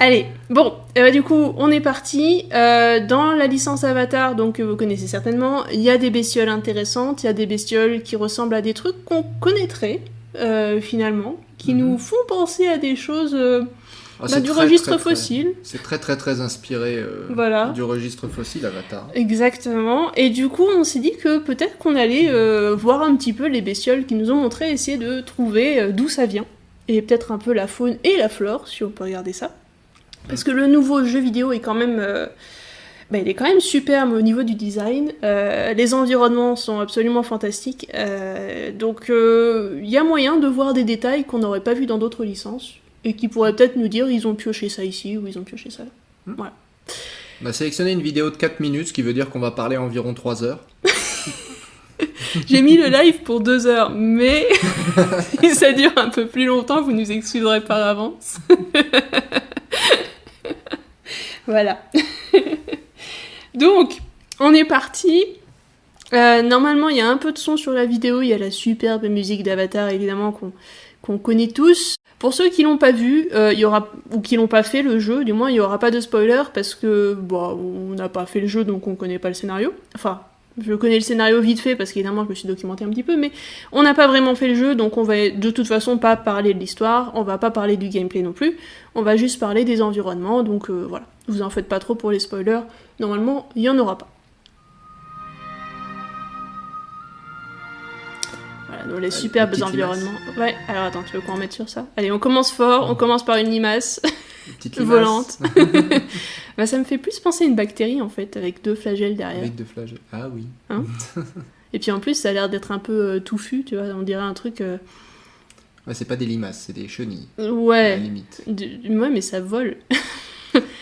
Allez, bon, du coup, on est parti. Dans la licence Avatar, donc que vous connaissez certainement, il y a des bestioles intéressantes, il y a des bestioles qui ressemblent à des trucs qu'on connaîtrait, finalement, qui nous font penser à des choses du registre fossile. C'est très inspiré voilà. du registre fossile Avatar. Exactement, et du coup, on s'est dit que peut-être qu'on allait voir un petit peu les bestioles qui nous ont montré, essayer de trouver d'où ça vient. Et peut-être un peu la faune et la flore, si on peut regarder ça. Parce que le nouveau jeu vidéo est quand même, il est quand même superbe au niveau du design. Les environnements sont absolument fantastiques. Donc il y a moyen de voir des détails qu'on n'aurait pas vu dans d'autres licences. Et qui pourraient peut-être nous dire ils ont pioché ça ici ou ils ont pioché ça là. Voilà. On a sélectionné une vidéo de 4 minutes, ce qui veut dire qu'on va parler environ 3 heures. J'ai mis le live pour 2 heures, mais si ça dure un peu plus longtemps, vous nous excuserez par avance. Voilà. Donc, on est parti. Normalement, il y a un peu de son sur la vidéo. Il y a la superbe musique d'Avatar, évidemment, qu'on connaît tous. Pour ceux qui l'ont pas vu, ou qui l'ont pas fait le jeu, du moins, il y aura pas de spoiler parce que, on n'a pas fait le jeu, donc on connaît pas le scénario. Enfin, je connais le scénario vite fait parce qu'évidemment, je me suis documenté un petit peu, mais on n'a pas vraiment fait le jeu, donc on va de toute façon pas parler de l'histoire, on va pas parler du gameplay non plus, on va juste parler des environnements, donc voilà. Vous en faites pas trop pour les spoilers, normalement, il y en aura pas. Voilà, donc les superbes environnements. Limace. Ouais, alors attends, tu veux qu'on remette sur ça? Allez, on commence fort, on commence par une limace. Petite limace. Volante. Ça me fait plus penser à une bactérie en fait, avec 2 flagelles derrière. Avec 2 flagelles, ah oui. Hein. Et puis en plus, ça a l'air d'être un peu touffu, tu vois, on dirait un truc... Ouais, c'est pas des limaces, c'est des chenilles. Ouais. À la limite. Ouais, mais ça vole.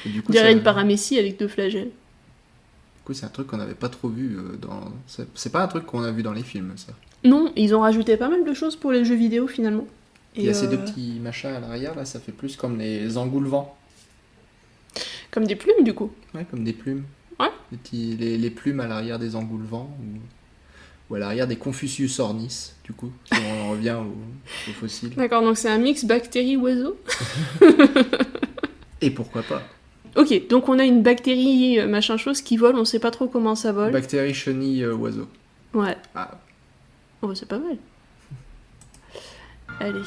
Du coup, on dirait une paramécie avec 2 flagelles. Du coup, c'est un truc qu'on n'avait pas trop vu dans... C'est pas un truc qu'on a vu dans les films, ça. Non, ils ont rajouté pas mal de choses pour les jeux vidéo, finalement. Il y a ces 2 petits machins à l'arrière, là, ça fait plus comme les engoulevents. Comme des plumes, du coup. Ouais, comme des plumes. Ouais. Les plumes à l'arrière des engoulevents, ou à l'arrière des Confucius ornis, du coup, si on revient au fossile. D'accord, donc c'est un mix bactérie-oiseau. Et pourquoi pas. Ok, donc on a une bactérie machin chose qui vole, on sait pas trop comment ça vole. Bactérie, chenille, oiseau. Ouais. Ah. Oh, c'est pas mal. Allez.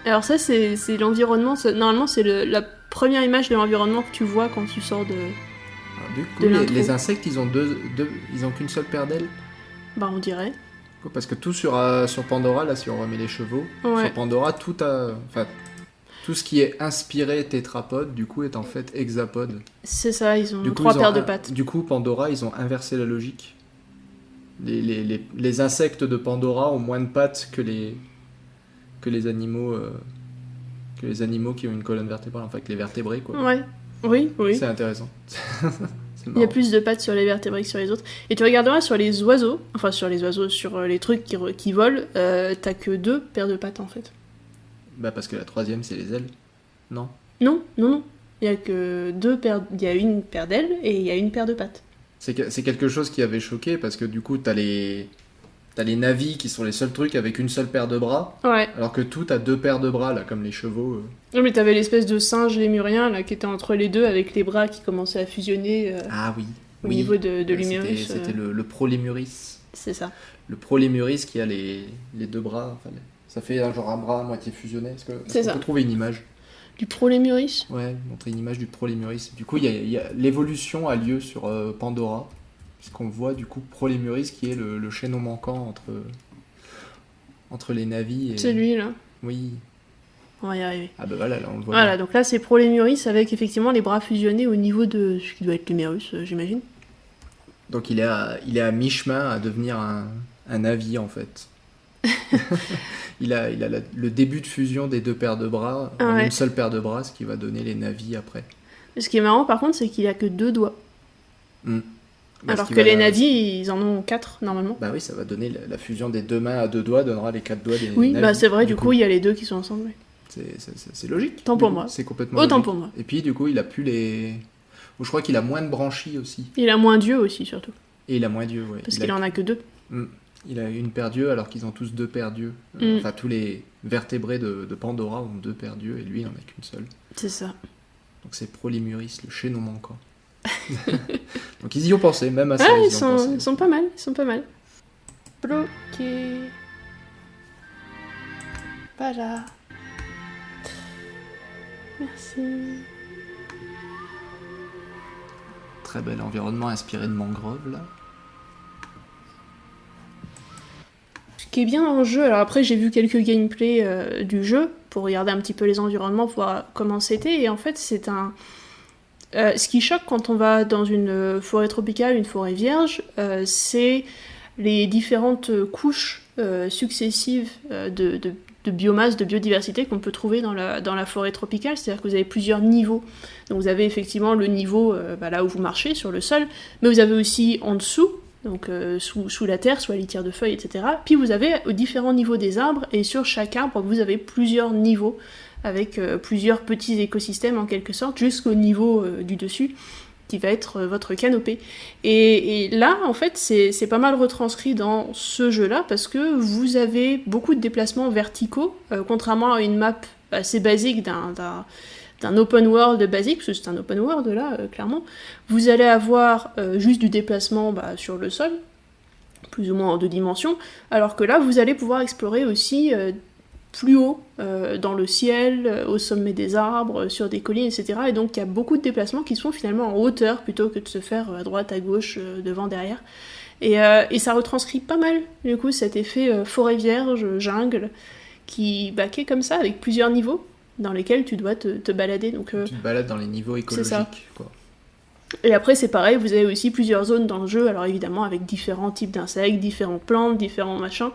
Alors ça, c'est l'environnement. Normalement, c'est la première image de l'environnement que tu vois quand tu sors de... Alors, du coup, les insectes, ils ont ils ont qu'une seule paire d'ailes. Bah, on dirait. Parce que tout sur Pandora, là, si on remet les chevaux, ouais. Sur Pandora, tout ce qui est inspiré tétrapode, du coup, est en fait hexapode. C'est ça, ils ont 3 paires de pattes. Du coup, Pandora, ils ont inversé la logique. Les insectes de Pandora ont moins de pattes que les animaux qui ont une colonne vertébrale, enfin que les vertébrés, quoi. Ouais, oui. C'est intéressant. Il y a plus de pattes sur les vertébrés que sur les autres. Et tu regarderas sur les oiseaux, sur les trucs qui volent, t'as que 2 paires de pattes en fait. Bah parce que la 3e c'est les ailes, non? Non. Il y a que 2 paires, il y a une paire d'ailes et il y a une paire de pattes. C'est quelque chose qui avait choqué parce que du coup t'as les navis qui sont les seuls trucs avec une seule paire de bras. Ouais. Alors que tout a 2 paires de bras là, comme les chevaux. Non mais t'avais l'espèce de singe lémurien là qui était entre les deux avec les bras qui commençaient à fusionner. Ah oui. Au niveau de l'humérus. C'était le prolémurus. C'est ça. Le prolémurus qui a les 2 bras. Enfin, ça fait genre un bras à moitié fusionné. Est-ce qu'on peut trouver une image? Du prolémurus? Ouais, montrer une image du prolémurus. Du coup, l'évolution a lieu sur Pandora. Puisqu'on voit du coup Prolémurus qui est le chaînon manquant entre les navis et... C'est lui là. Oui. On va y arriver. Ah bah voilà, là on le voit. Voilà, donc là c'est Prolémurus avec effectivement les bras fusionnés au niveau de ce qui doit être l'humérus, j'imagine. Donc il est à mi-chemin à devenir un navi en fait. il a le début de fusion des 2 paires de bras en une seule paire de bras, ce qui va donner les navis après. Ce qui est marrant par contre, c'est qu'il a que 2 doigts. Alors que les navis, ils en ont 4 normalement. Bah oui, ça va donner la fusion des 2 mains à 2 doigts, donnera les 4 doigts des navis. Oui, bah c'est vrai, du coup il y a les 2 qui sont ensemble. C'est logique. Tant pour moi. C'est complètement Autant logique. pour moi. Et puis du coup, il a plus les... Je crois qu'il a moins de branchies aussi. Il a moins d'yeux aussi surtout. Et il a moins d'yeux, ouais. Parce qu'il en a que 2. Il a une paire d'yeux alors qu'ils ont tous 2 paires d'yeux. Enfin, tous les vertébrés de Pandora ont 2 paires d'yeux et lui, il n'en a qu'une seule. C'est ça. Donc c'est Polymuris, le chaînon manquant. Donc ils y ont pensé, même à ça, ils sont pas mal, ils sont pas mal. Bloqué. Voilà. Merci. Très bel environnement inspiré de mangrove, là. Ce qui est bien dans le jeu, alors après j'ai vu quelques gameplays du jeu, pour regarder un petit peu les environnements, pour voir comment c'était, et en fait c'est un... ce qui choque quand on va dans une forêt tropicale, une forêt vierge, c'est les différentes couches successives de biomasse, de biodiversité qu'on peut trouver dans la forêt tropicale, c'est-à-dire que vous avez plusieurs niveaux. Donc vous avez effectivement le niveau là où vous marchez, sur le sol, mais vous avez aussi en dessous, donc sous la terre, sous la litière de feuilles, etc. Puis vous avez différents niveaux des arbres, et sur chaque arbre, vous avez plusieurs niveaux, avec plusieurs petits écosystèmes en quelque sorte, jusqu'au niveau du dessus, qui va être votre canopée. Et là, en fait, c'est pas mal retranscrit dans ce jeu-là, parce que vous avez beaucoup de déplacements verticaux, contrairement à une map assez basique d'un open world basique, parce que c'est un open world là, clairement. Vous allez avoir juste du déplacement sur le sol, plus ou moins en 2 dimensions, alors que là, vous allez pouvoir explorer aussi plus haut, dans le ciel, au sommet des arbres, sur des collines, etc. Et donc il y a beaucoup de déplacements qui se font finalement en hauteur, plutôt que de se faire à droite, à gauche, devant, derrière. Et ça retranscrit pas mal, du coup, cet effet forêt vierge, jungle, qui est comme ça, avec plusieurs niveaux, dans lesquels tu dois te balader. Donc, tu te balades dans les niveaux écologiques, quoi. Et après, c'est pareil, vous avez aussi plusieurs zones dans le jeu, alors évidemment avec différents types d'insectes, différentes plantes, différents machins,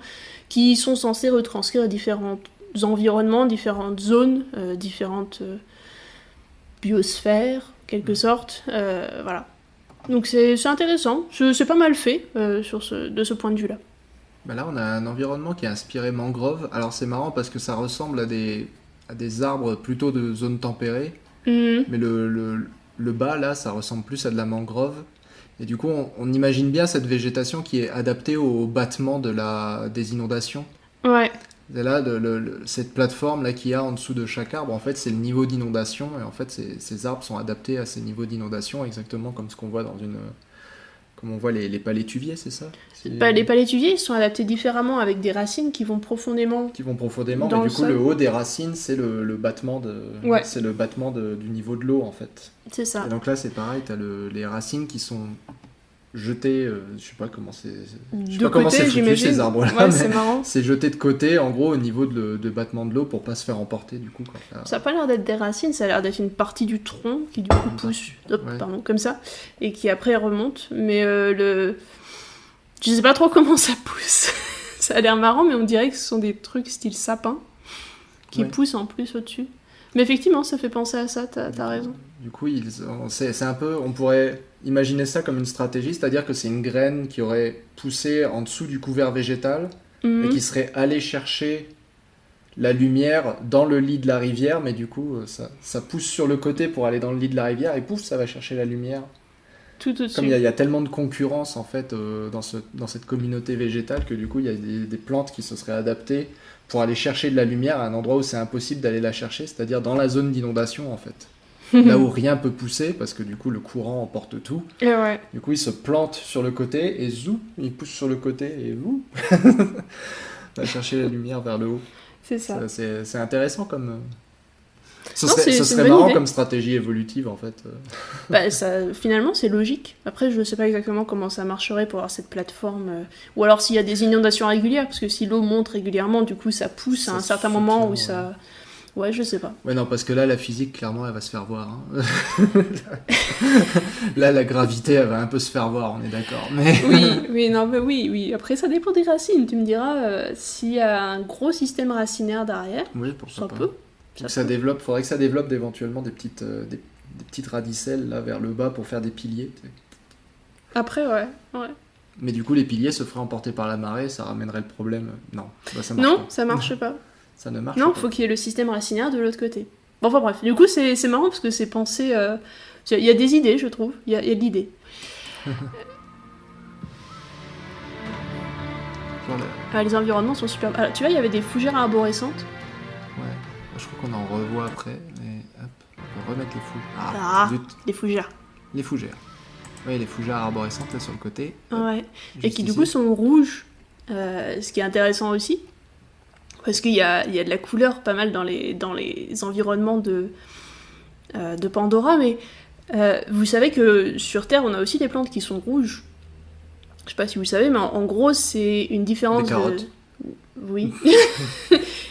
qui sont censés retranscrire différents environnements, différentes zones, différentes biosphères, en quelque sorte, voilà. Donc c'est intéressant, c'est pas mal fait de ce point de vue-là. Là, on a un environnement qui est inspiré mangrove. Alors c'est marrant parce que ça ressemble à des arbres plutôt de zone tempérée, mais le bas, là, ça ressemble plus à de la mangrove. Et du coup, on imagine bien cette végétation qui est adaptée au battement des inondations. Ouais. Et là, cette plateforme là qu'il y a en dessous de chaque arbre, en fait, c'est le niveau d'inondation. Et en fait, ces arbres sont adaptés à ces niveaux d'inondation, exactement comme ce qu'on voit comme on voit les palétuviers, c'est ça? Les palétuviers, ils sont adaptés différemment, avec des racines qui vont profondément. Mais du coup, le haut des racines, c'est le battement du niveau de l'eau, en fait. C'est ça. Et donc là, c'est pareil, t'as les racines qui sont jetées, je sais pas comment c'est foutu ces arbres-là, ouais, c'est marrant. C'est jeté de côté, en gros, au niveau de battement de l'eau pour pas se faire emporter, du coup. Ça a pas l'air d'être des racines, ça a l'air d'être une partie du tronc qui, du coup, pousse, comme ça, et qui après remonte. Mais je sais pas trop comment ça pousse. Ça a l'air marrant, mais on dirait que ce sont des trucs style sapin qui poussent en plus au-dessus. Mais effectivement, ça fait penser à ça, t'as raison. Du coup, c'est un peu, on pourrait imaginer ça comme une stratégie, c'est-à-dire que c'est une graine qui aurait poussé en dessous du couvert végétal et qui serait allée chercher la lumière dans le lit de la rivière, mais du coup, ça pousse sur le côté pour aller dans le lit de la rivière et pouf, ça va chercher la lumière. Tout au-dessus. Comme il y a tellement de concurrence en fait dans cette communauté végétale que du coup, il y a des plantes qui se seraient adaptées pour aller chercher de la lumière à un endroit où c'est impossible d'aller la chercher, c'est-à-dire dans la zone d'inondation en fait. Là où rien peut pousser, parce que du coup le courant emporte tout. Et ouais. Du coup il se plante sur le côté et zou, il pousse sur le côté et vous va chercher la lumière vers le haut. C'est ça. C'est intéressant comme... Ce Non, serait marrant idée. Comme stratégie évolutive en fait. Finalement c'est logique. Après je sais pas exactement comment ça marcherait pour avoir cette plateforme. Ou alors s'il y a des inondations régulières, parce que si l'eau monte régulièrement, du coup ça pousse à un certain moment où ça... Ouais, je sais pas. Ouais, non, parce que là, la physique, clairement, elle va se faire voir. Hein. Là, la gravité, elle va un peu se faire voir, on est d'accord. Mais... oui. Après, ça dépend des racines. Tu me diras, s'il y a un gros système racinaire derrière, oui, pourquoi pas. Faudrait que ça développe éventuellement des petites radicelles là, vers le bas pour faire des piliers. Après, ouais. Mais du coup, les piliers se feraient emporter par la marée, ça ramènerait le problème. Non, ça marche pas. Ça marche pas. Ça ne marche non, pas. Faut qu'il y ait le système racinaire de l'autre côté. Bon, enfin bref, du coup c'est marrant parce que c'est pensé... Il y a des idées, je trouve. Il y a de l'idée. encore là. Les environnements sont super... Alors, tu vois, il y avait des fougères arborescentes. Ouais, je crois qu'on en revoit après, mais hop, on peut remettre les fougères. Les fougères. Les fougères. Oui, les fougères arborescentes là sur le côté. Ouais, et qui du coup sont rouges, ce qui est intéressant aussi, parce qu'il y a de la couleur pas mal dans les environnements de Pandora, mais vous savez que sur Terre, on a aussi des plantes qui sont rouges. Je sais pas si vous savez, mais en gros, c'est une différence des carottes. Oui.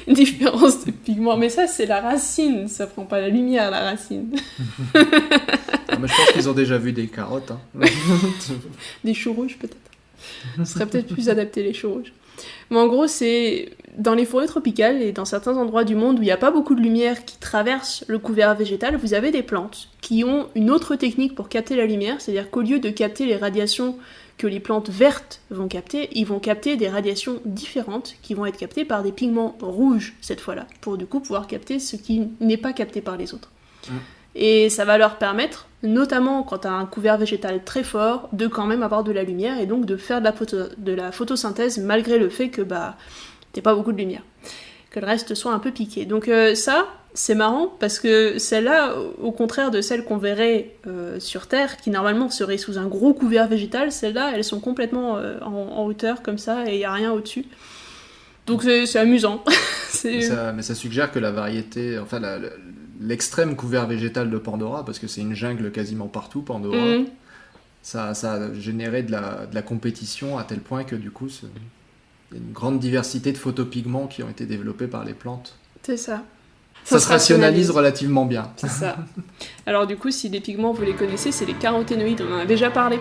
Une différence de pigment. Mais ça, c'est la racine. Ça prend pas la lumière, la racine. Mais je pense qu'ils ont déjà vu des carottes. Hein. Des choux rouges, peut-être. Ce serait peut-être plus adapté, les choux rouges. Mais en gros, c'est dans les forêts tropicales et dans certains endroits du monde où il n'y a pas beaucoup de lumière qui traverse le couvert végétal, vous avez des plantes qui ont une autre technique pour capter la lumière. C'est-à-dire qu'au lieu de capter les radiations que les plantes vertes vont capter, ils vont capter des radiations différentes qui vont être captées par des pigments rouges cette fois-là, pour du coup pouvoir capter ce qui n'est pas capté par les autres. Et ça va leur permettre, notamment quand tu as un couvert végétal très fort, de quand même avoir de la lumière et donc de faire de la photosynthèse malgré le fait que t'aies pas beaucoup de lumière, que le reste soit un peu piqué. Donc ça, c'est marrant parce que celle-là, au contraire de celles qu'on verrait sur Terre, qui normalement seraient sous un gros couvert végétal, celles-là, elles sont complètement en hauteur comme ça et il n'y a rien au-dessus. Donc c'est amusant. Mais ça suggère que la variété, enfin l'extrême couvert végétal de Pandora, parce que c'est une jungle quasiment partout, Pandora, ça a généré de la compétition à tel point que du coup, il y a une grande diversité de photopigments qui ont été développés par les plantes. C'est ça. Ça se rationalise relativement bien. C'est ça. Alors du coup, si les pigments, vous les connaissez, c'est les caroténoïdes, on en a déjà parlé.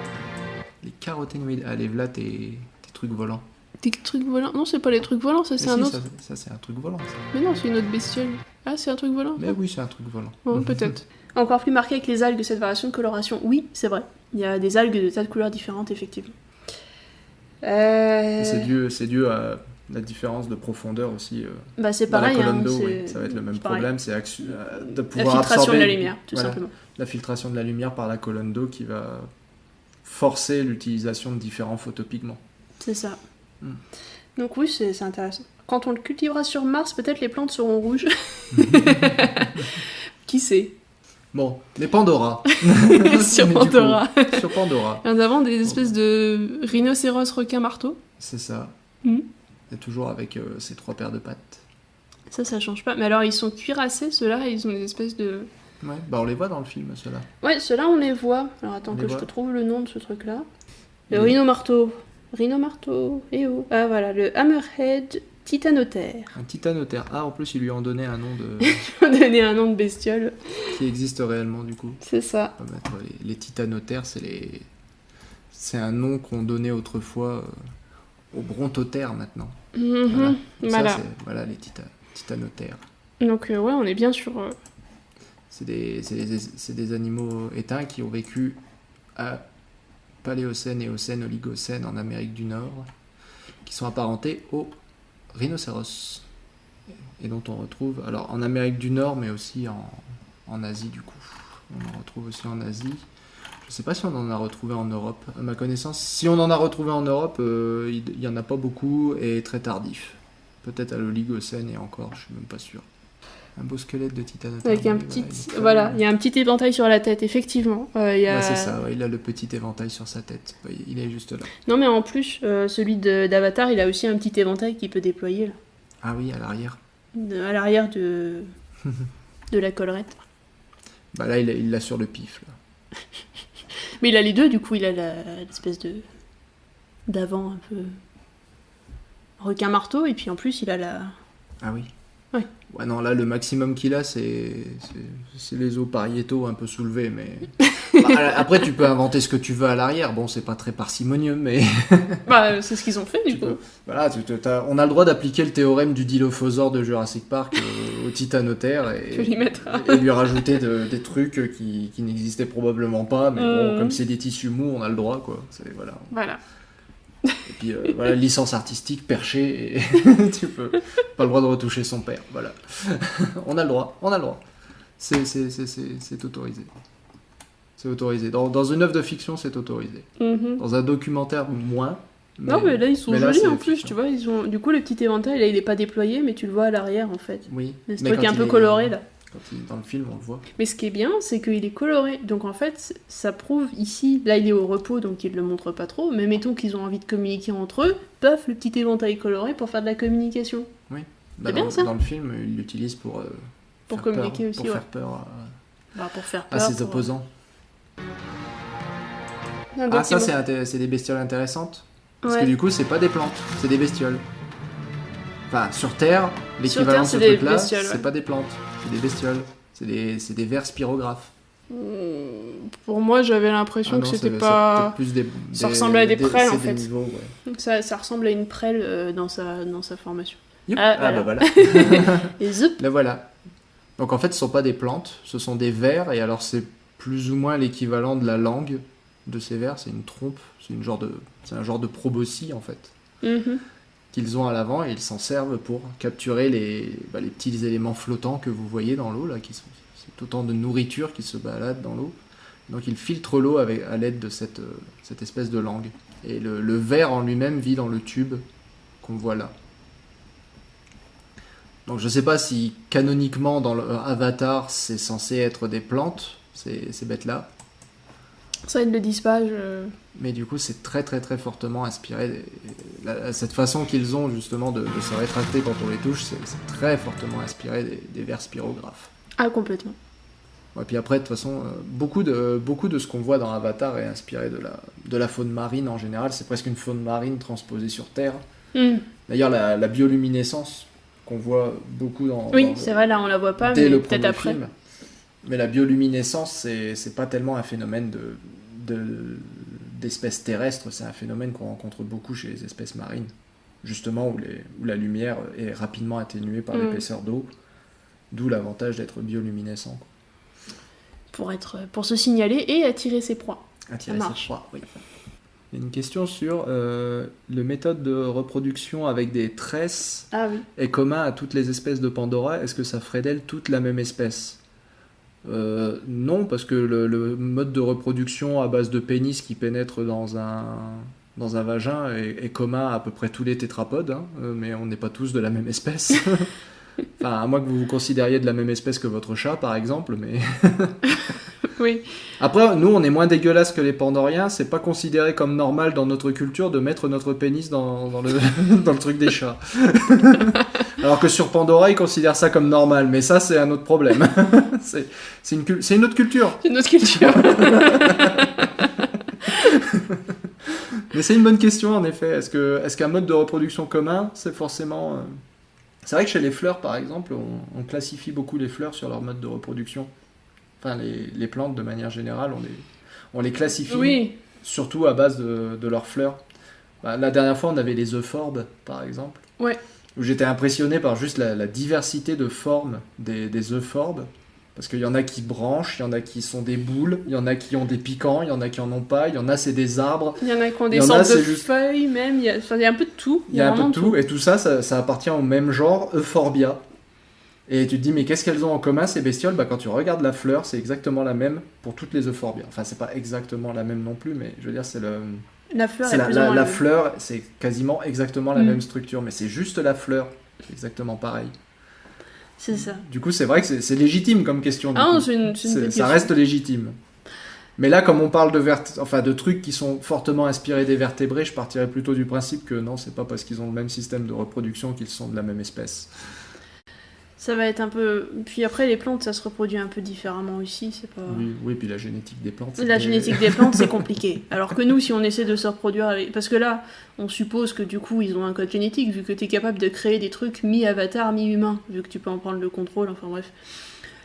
Les caroténoïdes, allez, voilà tes trucs volants. Des trucs volants? Non, c'est pas les trucs volants, ça c'est un autre. Ça c'est un truc volant, ça. Mais non, c'est une autre bestiole. Ah, c'est un truc volant? Mais oui, c'est un truc volant. Oh, peut-être. Encore plus marqué avec les algues, cette variation de coloration. Oui, c'est vrai. Il y a des algues de tas de couleurs différentes, effectivement. C'est dû à la différence de profondeur aussi. C'est pareil. Dans la colonne d'eau, oui. Ça va être le même problème, c'est de la pouvoir filtration absorber de la lumière, tout simplement. La filtration de la lumière par la colonne d'eau qui va forcer l'utilisation de différents photopigments. C'est ça. Donc oui, c'est intéressant. Quand on le cultivera sur Mars, peut-être les plantes seront rouges. Qui sait? Bon, les Pandora. Sur Pandora. Sur Pandora. Nous avons des espèces de rhinocéros requins marteaux. C'est ça. Et toujours avec ces 3 paires de pattes. Ça change pas. Mais alors, ils sont cuirassés, ceux-là, et ils ont des espèces de... Ouais, on les voit dans le film, ceux-là. Ouais, ceux-là, on les voit. Alors, attends je te trouve le nom de ce truc-là. Le rhino-marteau. Rhino-marteau. Oh. Ah, voilà, le Hammerhead Titanothère. Un titanothère. Ah, en plus, ils lui ont donné un nom de... Ils ont donné un nom de bestiole. Qui existe réellement, du coup. C'est ça. On va mettre les titanothères, c'est un nom qu'on donnait autrefois aux brontothères, maintenant. Voilà, les titanothères. Donc, ouais, on est bien sur... C'est des animaux éteints qui ont vécu à Paléocène, Éocène, Oligocène en Amérique du Nord, qui sont apparentés aux rhinocéros, et dont on retrouve alors en Amérique du Nord, mais aussi en Asie, du coup. On en retrouve aussi en Asie. Je ne sais pas si on en a retrouvé en Europe, à ma connaissance. Si on en a retrouvé en Europe, il n'y en a pas beaucoup et très tardif. Peut-être à l'Oligocène et encore, je suis même pas sûr. Un beau squelette de titanothère. Avec un petit... Voilà, il y a un petit éventail sur la tête, effectivement. C'est ça, il a le petit éventail sur sa tête. Il est juste là. Non, mais en plus, celui d'Avatar, il a aussi un petit éventail qu'il peut déployer, là. Ah oui, à l'arrière. À l'arrière de la collerette. Là, il l'a sur le pif, là. Mais il a les deux, du coup, il a l'espèce d'avant un peu requin-marteau, et puis en plus, il a la... Ah oui. Ouais, non, là, le maximum qu'il a, c'est les os pariétaux un peu soulevés, mais... après, tu peux inventer ce que tu veux à l'arrière. Bon, c'est pas très parcimonieux, mais... c'est ce qu'ils ont fait, du coup. Voilà, on a le droit d'appliquer le théorème du Dilophosaure de Jurassic Park au titanothère et lui rajouter des trucs qui n'existaient probablement pas, mais bon, comme c'est des tissus mous, on a le droit, quoi. Voilà. Et puis licence artistique perchée et tu peux pas le droit de retoucher son père, voilà. on a le droit c'est autorisé, c'est autorisé dans une œuvre de fiction, c'est autorisé. Dans un documentaire moins, Non, mais là, ils sont jolis en plus, efficient. tu vois. Du coup, le petit éventail, là, il est pas déployé, mais tu le vois à l'arrière, en fait. Oui. Ce truc un peu coloré, là. Quand il est dans le film, on le voit. Mais ce qui est bien, c'est qu'il est coloré. Donc, en fait, ça prouve ici... Là, il est au repos, donc il le montre pas trop. Mais mettons qu'ils ont envie de communiquer entre eux, paf, le petit éventail coloré pour faire de la communication. Oui. C'est bien, ça. Dans le film, il l'utilise pour communiquer peur, aussi, pour faire peur pour faire à peur. ses opposants. Ah, ça, c'est des bestioles intéressantes. Parce que du coup, c'est pas des plantes, c'est des bestioles. Enfin, sur Terre, l'équivalent de ce truc-là, c'est pas des plantes, c'est des bestioles. C'est des vers spirographes. Pour moi, j'avais l'impression que c'était pas... Ça ressemblait à des prêles, en fait. Niveaux, ouais. Ça ressemble à une prêle dans sa formation. Bah voilà. Et zoup. Là, voilà. Donc en fait, ce sont pas des plantes, ce sont des vers, et alors c'est plus ou moins l'équivalent de la langue de ces vers, c'est une trompe, c'est un genre de proboscis en fait, qu'ils ont à l'avant, et ils s'en servent pour capturer les petits éléments flottants que vous voyez dans l'eau, là, c'est autant de nourriture qui se balade dans l'eau. Donc ils filtrent l'eau à l'aide de cette espèce de langue. Et le ver en lui-même vit dans le tube qu'on voit là. Donc je sais pas si canoniquement dans Avatar c'est censé être des plantes, ces bêtes-là. Ça, ils ne le disent pas. Mais du coup c'est très très très fortement inspiré. Cette façon qu'ils ont justement de se rétracter quand on les touche, c'est très fortement inspiré des vers spirographes. Ah, complètement. Et puis après, de toute façon, beaucoup de ce qu'on voit dans Avatar est inspiré de la faune marine en général. C'est presque une faune marine transposée sur Terre. D'ailleurs, la bioluminescence qu'on voit beaucoup dans... Oui, c'est vrai, là on la voit pas, mais peut-être après. Film. Mais la bioluminescence, c'est pas tellement un phénomène d'espèces terrestres, c'est un phénomène qu'on rencontre beaucoup chez les espèces marines. Justement, où la lumière est rapidement atténuée par l'épaisseur d'eau. D'où l'avantage d'être bioluminescent. Pour se signaler et attirer ses proies. Attirer ses proies, oui. Il y a une question sur le méthode de reproduction avec des tresses est commun à toutes les espèces de Pandora. Est-ce que ça ferait d'elles toutes la même espèce ? Non, parce que le mode de reproduction à base de pénis qui pénètre dans un vagin est commun à peu près tous les tétrapodes, hein, mais on n'est pas tous de la même espèce. Enfin, à moins que vous vous considériez de la même espèce que votre chat, par exemple, mais... Oui. Après, nous, on est moins dégueulasses que les Pandoriens, c'est pas considéré comme normal dans notre culture de mettre notre pénis dans le truc des chats. Alors que sur Pandora, ils considèrent ça comme normal, mais ça, c'est un autre problème. C'est une autre culture. C'est une autre culture. Mais c'est une bonne question, en effet. Est-ce qu'un mode de reproduction commun, c'est forcément... C'est vrai que chez les fleurs, par exemple, on classifie beaucoup les fleurs sur leur mode de reproduction. Enfin, les plantes, de manière générale, on les classifie surtout à base de leurs fleurs. La dernière fois, on avait les euphorbes, par exemple. Ouais. Où j'étais impressionné par juste la diversité de formes des euphorbes. Parce qu'il y en a qui branchent, il y en a qui sont des boules, il y en a qui ont des piquants, il y en a qui en ont pas, il y en a c'est des arbres. Il y en a qui ont des sortes de feuilles même, il y a un peu de tout. Il y a un peu de tout, et tout ça appartient au même genre, Euphorbia. Et tu te dis, mais qu'est-ce qu'elles ont en commun ces bestioles ? Quand tu regardes la fleur, c'est exactement la même pour toutes les Euphorbia. Enfin, c'est pas exactement la même non plus, mais je veux dire, c'est le... La fleur la fleur, c'est quasiment exactement la même structure, mais c'est juste la fleur, c'est exactement pareil. C'est ça. Du coup, c'est vrai que c'est légitime comme question. Ça reste légitime. Mais là, comme on parle de trucs qui sont fortement inspirés des vertébrés, je partirais plutôt du principe que non, c'est pas parce qu'ils ont le même système de reproduction qu'ils sont de la même espèce. Ça va être un peu... Puis après, les plantes, ça se reproduit un peu différemment aussi, c'est pas... Oui, puis la génétique des plantes... Génétique des plantes, c'est compliqué. Alors que nous, si on essaie de se reproduire avec... Parce que là, on suppose que du coup, ils ont un code génétique, vu que t'es capable de créer des trucs mi-avatar, mi-humain, vu que tu peux en prendre le contrôle, enfin bref.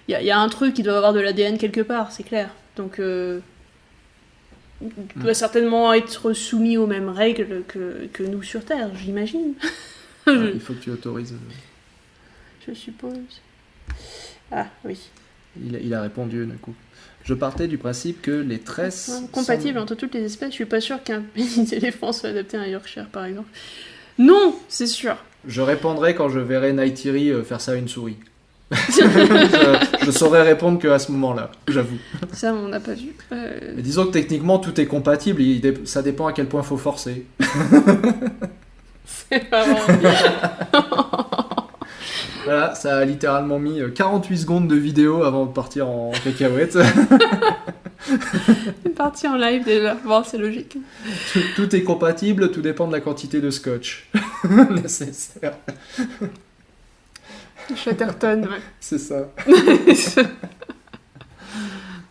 Il y a un truc qui doit avoir de l'ADN quelque part, c'est clair. Donc, tu dois certainement être soumis aux mêmes règles que nous sur Terre, j'imagine. Il faut que tu autorises... Je suppose. Ah, oui. Il a répondu, d'un coup. Je partais du principe que les tresses... Compatibles entre toutes les espèces, je suis pas sûr qu'un pénis d'éléphant soit adapté à un Yorkshire, par exemple. Non, c'est sûr. Je répondrai quand je verrai Neytiri faire ça à une souris. je saurais répondre qu'à ce moment-là, j'avoue. Ça, on n'a pas vu. Mais disons que techniquement, tout est compatible, ça dépend à quel point il faut forcer. C'est pas vrai. Voilà, ça a littéralement mis 48 secondes de vidéo avant de partir en cacahuète. C'est parti en live déjà. Bon, c'est logique. Tout est compatible, tout dépend de la quantité de scotch nécessaire. Chatterton, ouais. C'est ça.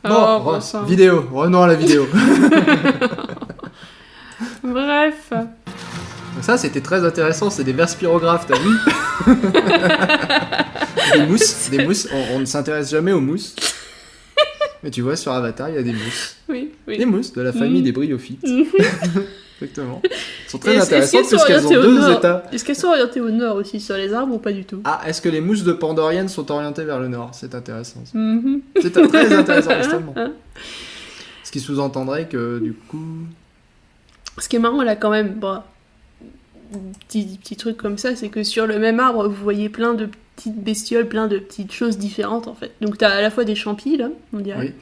Bon, vidéo. Revenons à la vidéo. Bref. Ça, c'était très intéressant. C'est des verspirographes, t'as vu? Des mousses. On ne s'intéresse jamais aux mousses. Mais tu vois, sur Avatar, il y a des mousses. Oui. Des mousses de la famille des bryophytes. Exactement. Elles sont très Est-ce intéressantes parce qu'elles ont deux états. Est-ce qu'elles sont orientées au nord aussi, sur les arbres ou pas du tout? Ah, est-ce que les mousses de Pandorienne sont orientées vers le nord? C'est intéressant. Ça. C'est très intéressant, extrêmement. Ce qui sous-entendrait que, du coup... Ce qui est marrant, là, quand même, petit truc comme ça, c'est que sur le même arbre, vous voyez plein de petites bestioles, plein de petites choses différentes, en fait. Donc t'as à la fois des champis, là, on dirait.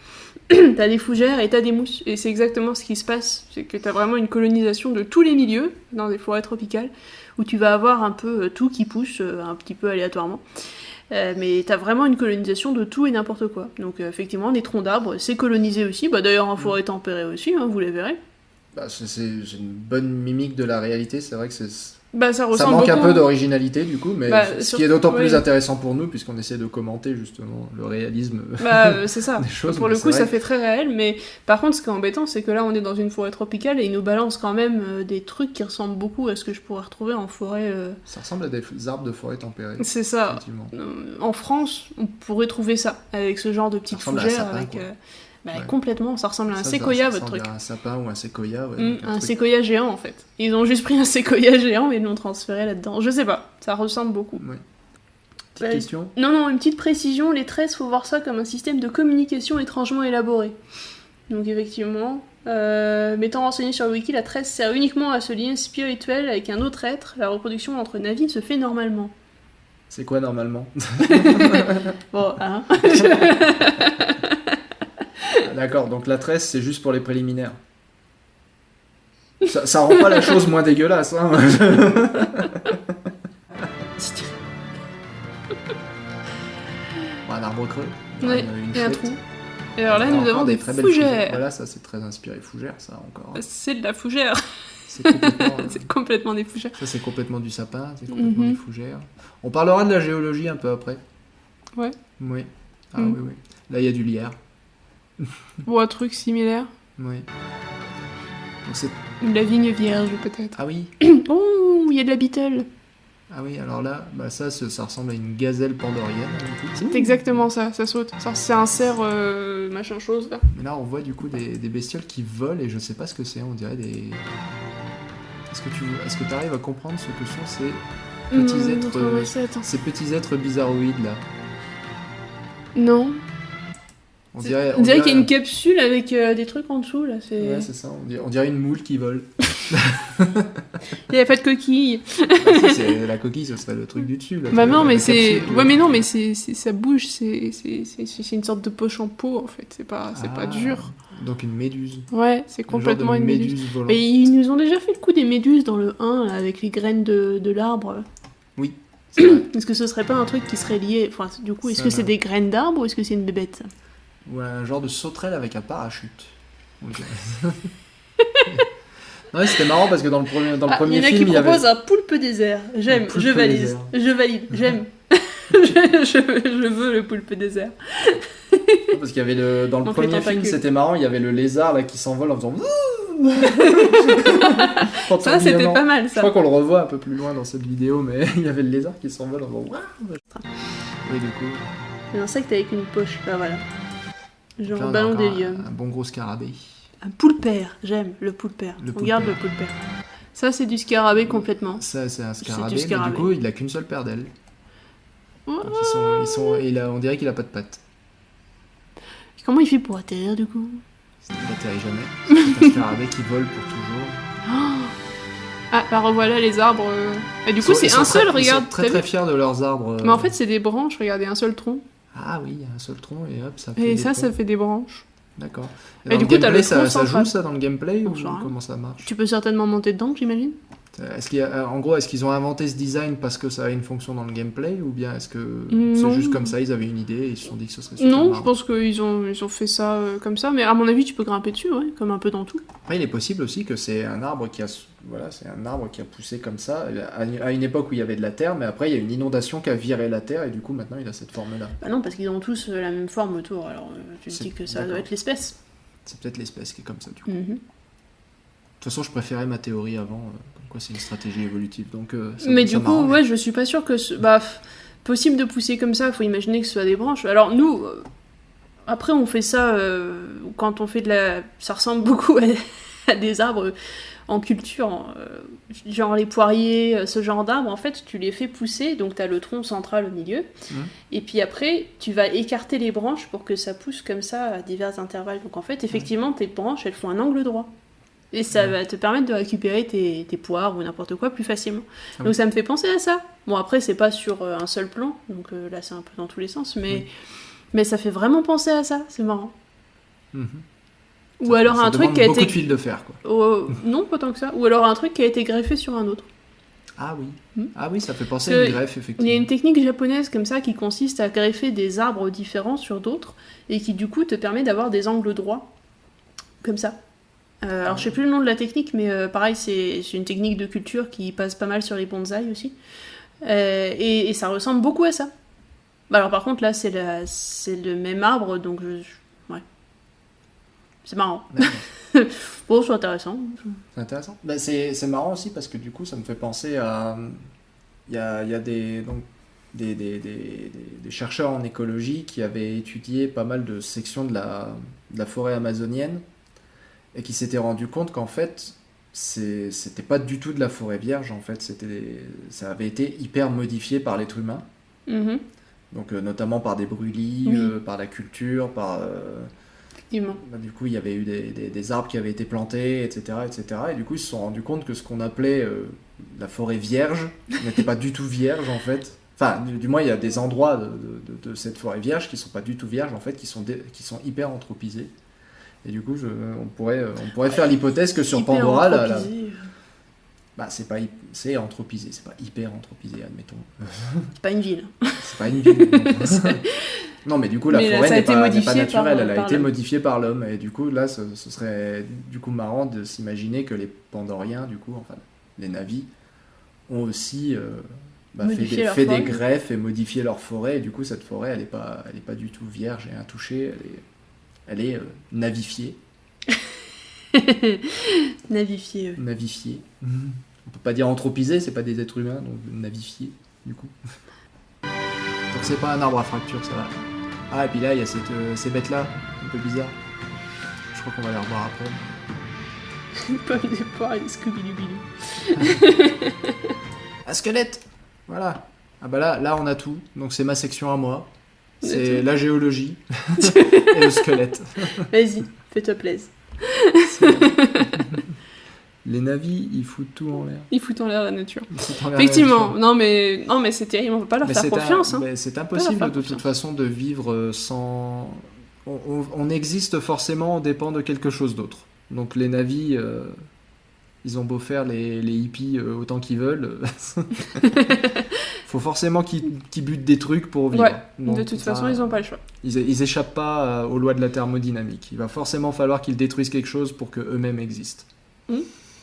Oui. T'as des fougères et t'as des mousses. Et c'est exactement ce qui se passe. C'est que t'as vraiment une colonisation de tous les milieux, dans des forêts tropicales, où tu vas avoir un peu tout qui pousse, un petit peu aléatoirement. Mais t'as vraiment une colonisation de tout et n'importe quoi. Donc effectivement, des troncs d'arbres, c'est colonisé aussi. D'ailleurs, en forêt tempérée aussi, vous les verrez. C'est une bonne mimique de la réalité, c'est vrai que ça manque beaucoup. Un peu d'originalité du coup, mais ce qui est d'autant plus oui. intéressant pour nous, puisqu'on essaie de commenter justement le réalisme c'est ça. des choses. Pour le coup, ça fait très réel, mais par contre, ce qui est embêtant, c'est que là, on est dans une forêt tropicale et ils nous balancent quand même des trucs qui ressemblent beaucoup à ce que je pourrais retrouver en forêt... Ça ressemble à des arbres de forêt tempérée. C'est ça. En France, on pourrait trouver ça, avec ce genre de petites fougères, avec... Ouais. Complètement, ça ressemble à un séquoia, votre truc. Un sapin ou un séquoia, un séquoia géant, en fait. Ils ont juste pris un séquoia géant et l'ont transféré là-dedans. Je sais pas, ça ressemble beaucoup. Oui. Petite question ? Non, une petite précision, les tresses, faut voir ça comme un système de communication étrangement élaboré. Donc effectivement, m'étant renseigné sur le wiki, la tresse sert uniquement à ce lien spirituel avec un autre être. La reproduction entre navis se fait normalement. C'est quoi normalement ? Bon, hein. D'accord, donc la tresse, c'est juste pour les préliminaires. Ça rend pas la chose moins dégueulasse, hein. Un arbre creux. Oui, et un trou. Et alors là, nous avons des fougères. Voilà, ça c'est très inspiré fougère, ça encore. C'est de la fougère. C'est complètement des fougères. Ça c'est complètement du sapin, c'est complètement des fougères. On parlera de la géologie un peu après. Ouais. Oui. Ah oui. Là, il y a du lierre. Ou un truc similaire. Oui. Donc c'est... La vigne vierge, peut-être. Ah oui. Oh, il y a de la beetle. Ah oui, alors là, ça ressemble à une gazelle pandorienne. C'est exactement ça saute. C'est un cerf machin chose, là. Mais là, on voit du coup des bestioles qui volent et je sais pas ce que c'est, on dirait des... Est-ce que tu arrives à comprendre ce que sont ces petits êtres bizarroïdes, là? Non. On dirait qu'il y a une capsule avec des trucs en dessous, là. Ouais, c'est ça. On dirait une moule qui vole. Il n'y a pas de coquille. C'est la coquille, ce serait le truc du dessus. Là, non, mais c'est... Ouais, mais non, mais ça bouge. C'est une sorte de poche en peau, en fait. C'est pas dur. Donc une méduse. Ouais, c'est complètement une méduse. Volante. Mais ils nous ont déjà fait le coup des méduses dans le 1, là, avec les graines de l'arbre. Oui. Est-ce que ce serait pas un truc qui serait lié... Enfin, du coup, est-ce que c'est des graines d'arbre ou est-ce que c'est une bébête, ça? Ou un genre de sauterelle avec un parachute. Ouais, c'était marrant parce que dans le premier film, il y en a qui proposent un poulpe désert. J'aime, je valide, j'aime. je veux le poulpe désert. Parce qu'il y avait dans le premier film, c'était marrant, il y avait le lézard là qui s'envole en faisant... Ça, c'était pas mal, ça. Je crois qu'on le revoit un peu plus loin dans cette vidéo, mais il y avait le lézard qui s'envole en faisant... Oui, du coup... Un insecte avec une poche, voilà. Genre un ballon d'hélium. Un bon gros scarabée. Un poulpère, j'aime le poulpère. Regarde le poulpère. Ça, c'est du scarabée complètement. Ça, c'est un scarabée, mais du coup, il a qu'une seule paire d'ailes. Donc on dirait qu'il a pas de pattes. Comment il fait pour atterrir, du coup? Il atterrit jamais. C'est un scarabée qui vole pour toujours. Ah, bah revoilà les arbres. Et du coup, c'est un seul, regarde. Ils sont très fiers de leurs arbres. Mais en fait, c'est des branches, regardez, un seul tronc. Ah oui, il y a un seul tronc et hop, ça fait Et des ça, troncs. ça fait des branches. D'accord. Et du coup, t'as le tronc ça joue ça dans le gameplay ou comment ça marche? Tu peux certainement monter dedans, j'imagine. En gros, est-ce qu'ils ont inventé ce design parce que ça a une fonction dans le gameplay ou bien est-ce que Non. c'est juste comme ça, ils avaient une idée et ils se sont dit que ce serait super Non, marrant. je pense qu'ils ont fait ça comme ça, mais à mon avis, tu peux grimper dessus, ouais, comme un peu dans tout. Après, il est possible aussi que c'est un arbre qui a poussé comme ça à une époque où il y avait de la terre, mais après il y a une inondation qui a viré la terre et du coup maintenant il a cette forme-là. Bah non, parce qu'ils ont tous la même forme autour, alors tu te dis que ça doit être l'espèce. C'est peut-être l'espèce qui est comme ça du coup. Mm-hmm. De toute façon, je préférais ma théorie avant, comme quoi c'est une stratégie évolutive. Donc, mais du coup, ouais, je suis pas sûre que possible de pousser comme ça. Il faut imaginer que ce soit des branches. Alors nous, après, on fait ça quand on fait ça ressemble beaucoup à des arbres en culture, genre les poiriers, ce genre d'arbres. En fait, tu les fais pousser, donc tu as le tronc central au milieu. Et puis après, tu vas écarter les branches pour que ça pousse comme ça à divers intervalles. Donc en fait, effectivement, tes branches, elles font un angle droit. Et ça va te permettre de récupérer tes poires ou n'importe quoi plus facilement. Donc ça me fait penser à ça. Bon, après, c'est pas sur un seul plan, donc là, c'est un peu dans tous les sens, mais ça fait vraiment penser à ça, c'est marrant. Ou alors un truc qui a été... beaucoup de fil de fer, quoi. Non, pas tant que ça. Ou alors un truc qui a été greffé sur un autre. Ah oui. Ah oui, ça fait penser à une greffe, effectivement. Il y a une technique japonaise comme ça qui consiste à greffer des arbres différents sur d'autres et qui, du coup, te permet d'avoir des angles droits. Comme ça. Alors je sais plus le nom de la technique, mais pareil, c'est une technique de culture qui passe pas mal sur les bonsaïs aussi. Et ça ressemble beaucoup à ça. Alors par contre là, c'est le même arbre, donc ouais. C'est marrant. Bon, c'est intéressant. C'est intéressant. Bah, c'est marrant aussi parce que du coup, ça me fait penser à... Il y a des chercheurs en écologie qui avaient étudié pas mal de sections de la forêt amazonienne et qui s'étaient rendu compte qu'en fait, c'était pas du tout de la forêt vierge, en fait, ça avait été hyper modifié par l'être humain. Donc notamment par des brûlis, par la culture, Effectivement. Du coup, il y avait eu des arbres qui avaient été plantés, etc., etc. Et du coup, ils se sont rendus compte que ce qu'on appelait la forêt vierge n'était pas du tout vierge, en fait. Enfin, du moins, il y a des endroits de cette forêt vierge qui sont pas du tout vierges, en fait, qui sont hyper anthropisés. Et du coup, on pourrait faire l'hypothèse que sur Pandora, c'est anthropisé, c'est pas hyper anthropisé, admettons. C'est pas une ville. C'est pas une ville. Non, mais du coup, la forêt n'est pas naturelle, elle a été modifiée par l'homme. Et du coup, là, ce serait du coup marrant de s'imaginer que les Pandoriens, du coup, enfin, les Na'vi, ont aussi fait des greffes et modifié leur forêt. Et du coup, cette forêt, elle est pas du tout vierge et intouchée, elle est navifiée. Navifiée. Navifiée. On peut pas dire anthropisé, c'est pas des êtres humains, donc navifié, du coup. Donc c'est pas un arbre à fracture, ça va. Ah, et puis là, il y a ces bêtes-là, un peu bizarres. Je crois qu'on va les revoir après. Pomme de poire et Scooby-Doo. Un squelette. Voilà. Ah bah là, on a tout. Donc c'est ma section à moi. C'est la géologie et le squelette. Vas-y, fais-toi plaisir. Les Na'vi, ils foutent tout en l'air. Ils foutent en l'air la nature. Effectivement, non mais c'est terrible, on peut pas leur faire confiance. Mais c'est impossible de toute façon de vivre sans... On existe forcément, on dépend de quelque chose d'autre. Donc les Na'vi, ils ont beau faire les hippies autant qu'ils veulent. Faut forcément qu'ils butent des trucs pour vivre. Ouais, donc, de toute façon, ils n'ont pas le choix. Ils échappent pas aux lois de la thermodynamique. Il va forcément falloir qu'ils détruisent quelque chose pour qu'eux-mêmes existent.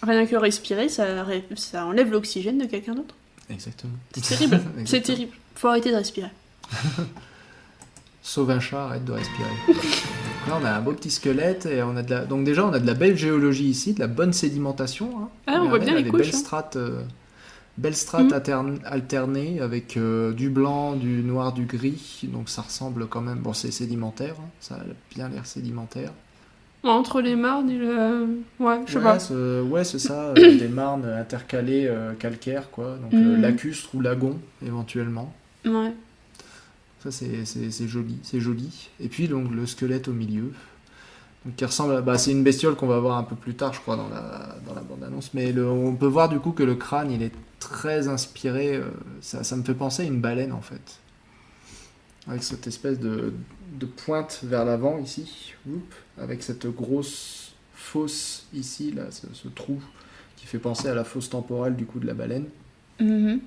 Rien que respirer, ça enlève l'oxygène de quelqu'un d'autre. Exactement. C'est terrible. C'est terrible. Faut arrêter de respirer. Sauve un chat, arrête de respirer. Là, on a un beau petit squelette et on a donc déjà on a de la belle géologie ici, de la bonne sédimentation. Hein. Ah, on voit bien les couches. Belles strates alternées avec du blanc, du noir, du gris. Donc ça ressemble quand même. Bon, c'est sédimentaire. Hein. Ça a bien l'air sédimentaire. Entre les marnes et le... Ouais, je sais pas. C'est ça. Des marnes intercalées calcaires, quoi. Donc lacustre ou lagon, éventuellement. Ouais. Ça, c'est joli. C'est joli. Et puis, donc, le squelette au milieu. Donc, qui ressemble c'est une bestiole qu'on va voir un peu plus tard, je crois, dans la bande-annonce. Mais on peut voir du coup que le crâne, il est très inspiré. Ça me fait penser à une baleine, en fait. Avec cette espèce de pointe vers l'avant, ici. Avec cette grosse fosse, ici, là, ce trou qui fait penser à la fosse temporelle, du coup, de la baleine. Donc,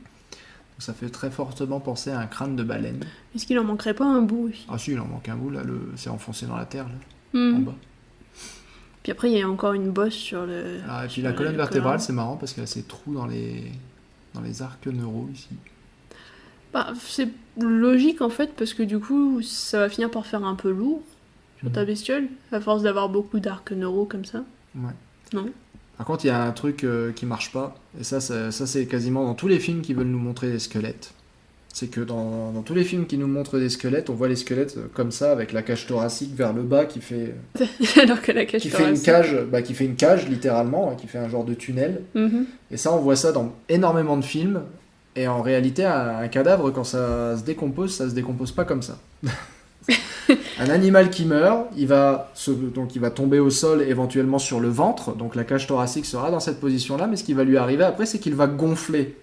ça fait très fortement penser à un crâne de baleine. Est-ce qu'il en manquerait pas un bout aussi? Ah si, il en manque un bout, là. C'est enfoncé dans la terre, là, en bas. Puis après, il y a encore une bosse sur le... Et puis la colonne vertébrale, c'est marrant parce qu'il y a ces trous dans les arcs neuraux ici. C'est logique en fait, parce que du coup, ça va finir par faire un peu lourd sur ta bestiole, à force d'avoir beaucoup d'arcs neuraux comme ça. Ouais. Non. Par contre, il y a un truc qui marche pas, et ça c'est quasiment dans tous les films qui veulent nous montrer des squelettes. C'est que dans tous les films qui nous montrent des squelettes, on voit les squelettes comme ça, avec la cage thoracique vers le bas qui fait... Alors que la cage thoracique... qui fait une cage, littéralement, qui fait un genre de tunnel. Et ça, on voit ça dans énormément de films. Et en réalité, un cadavre, quand ça se décompose pas comme ça. Un animal qui meurt, il va tomber au sol, éventuellement sur le ventre. Donc la cage thoracique sera dans cette position-là. Mais ce qui va lui arriver après, c'est qu'il va gonfler.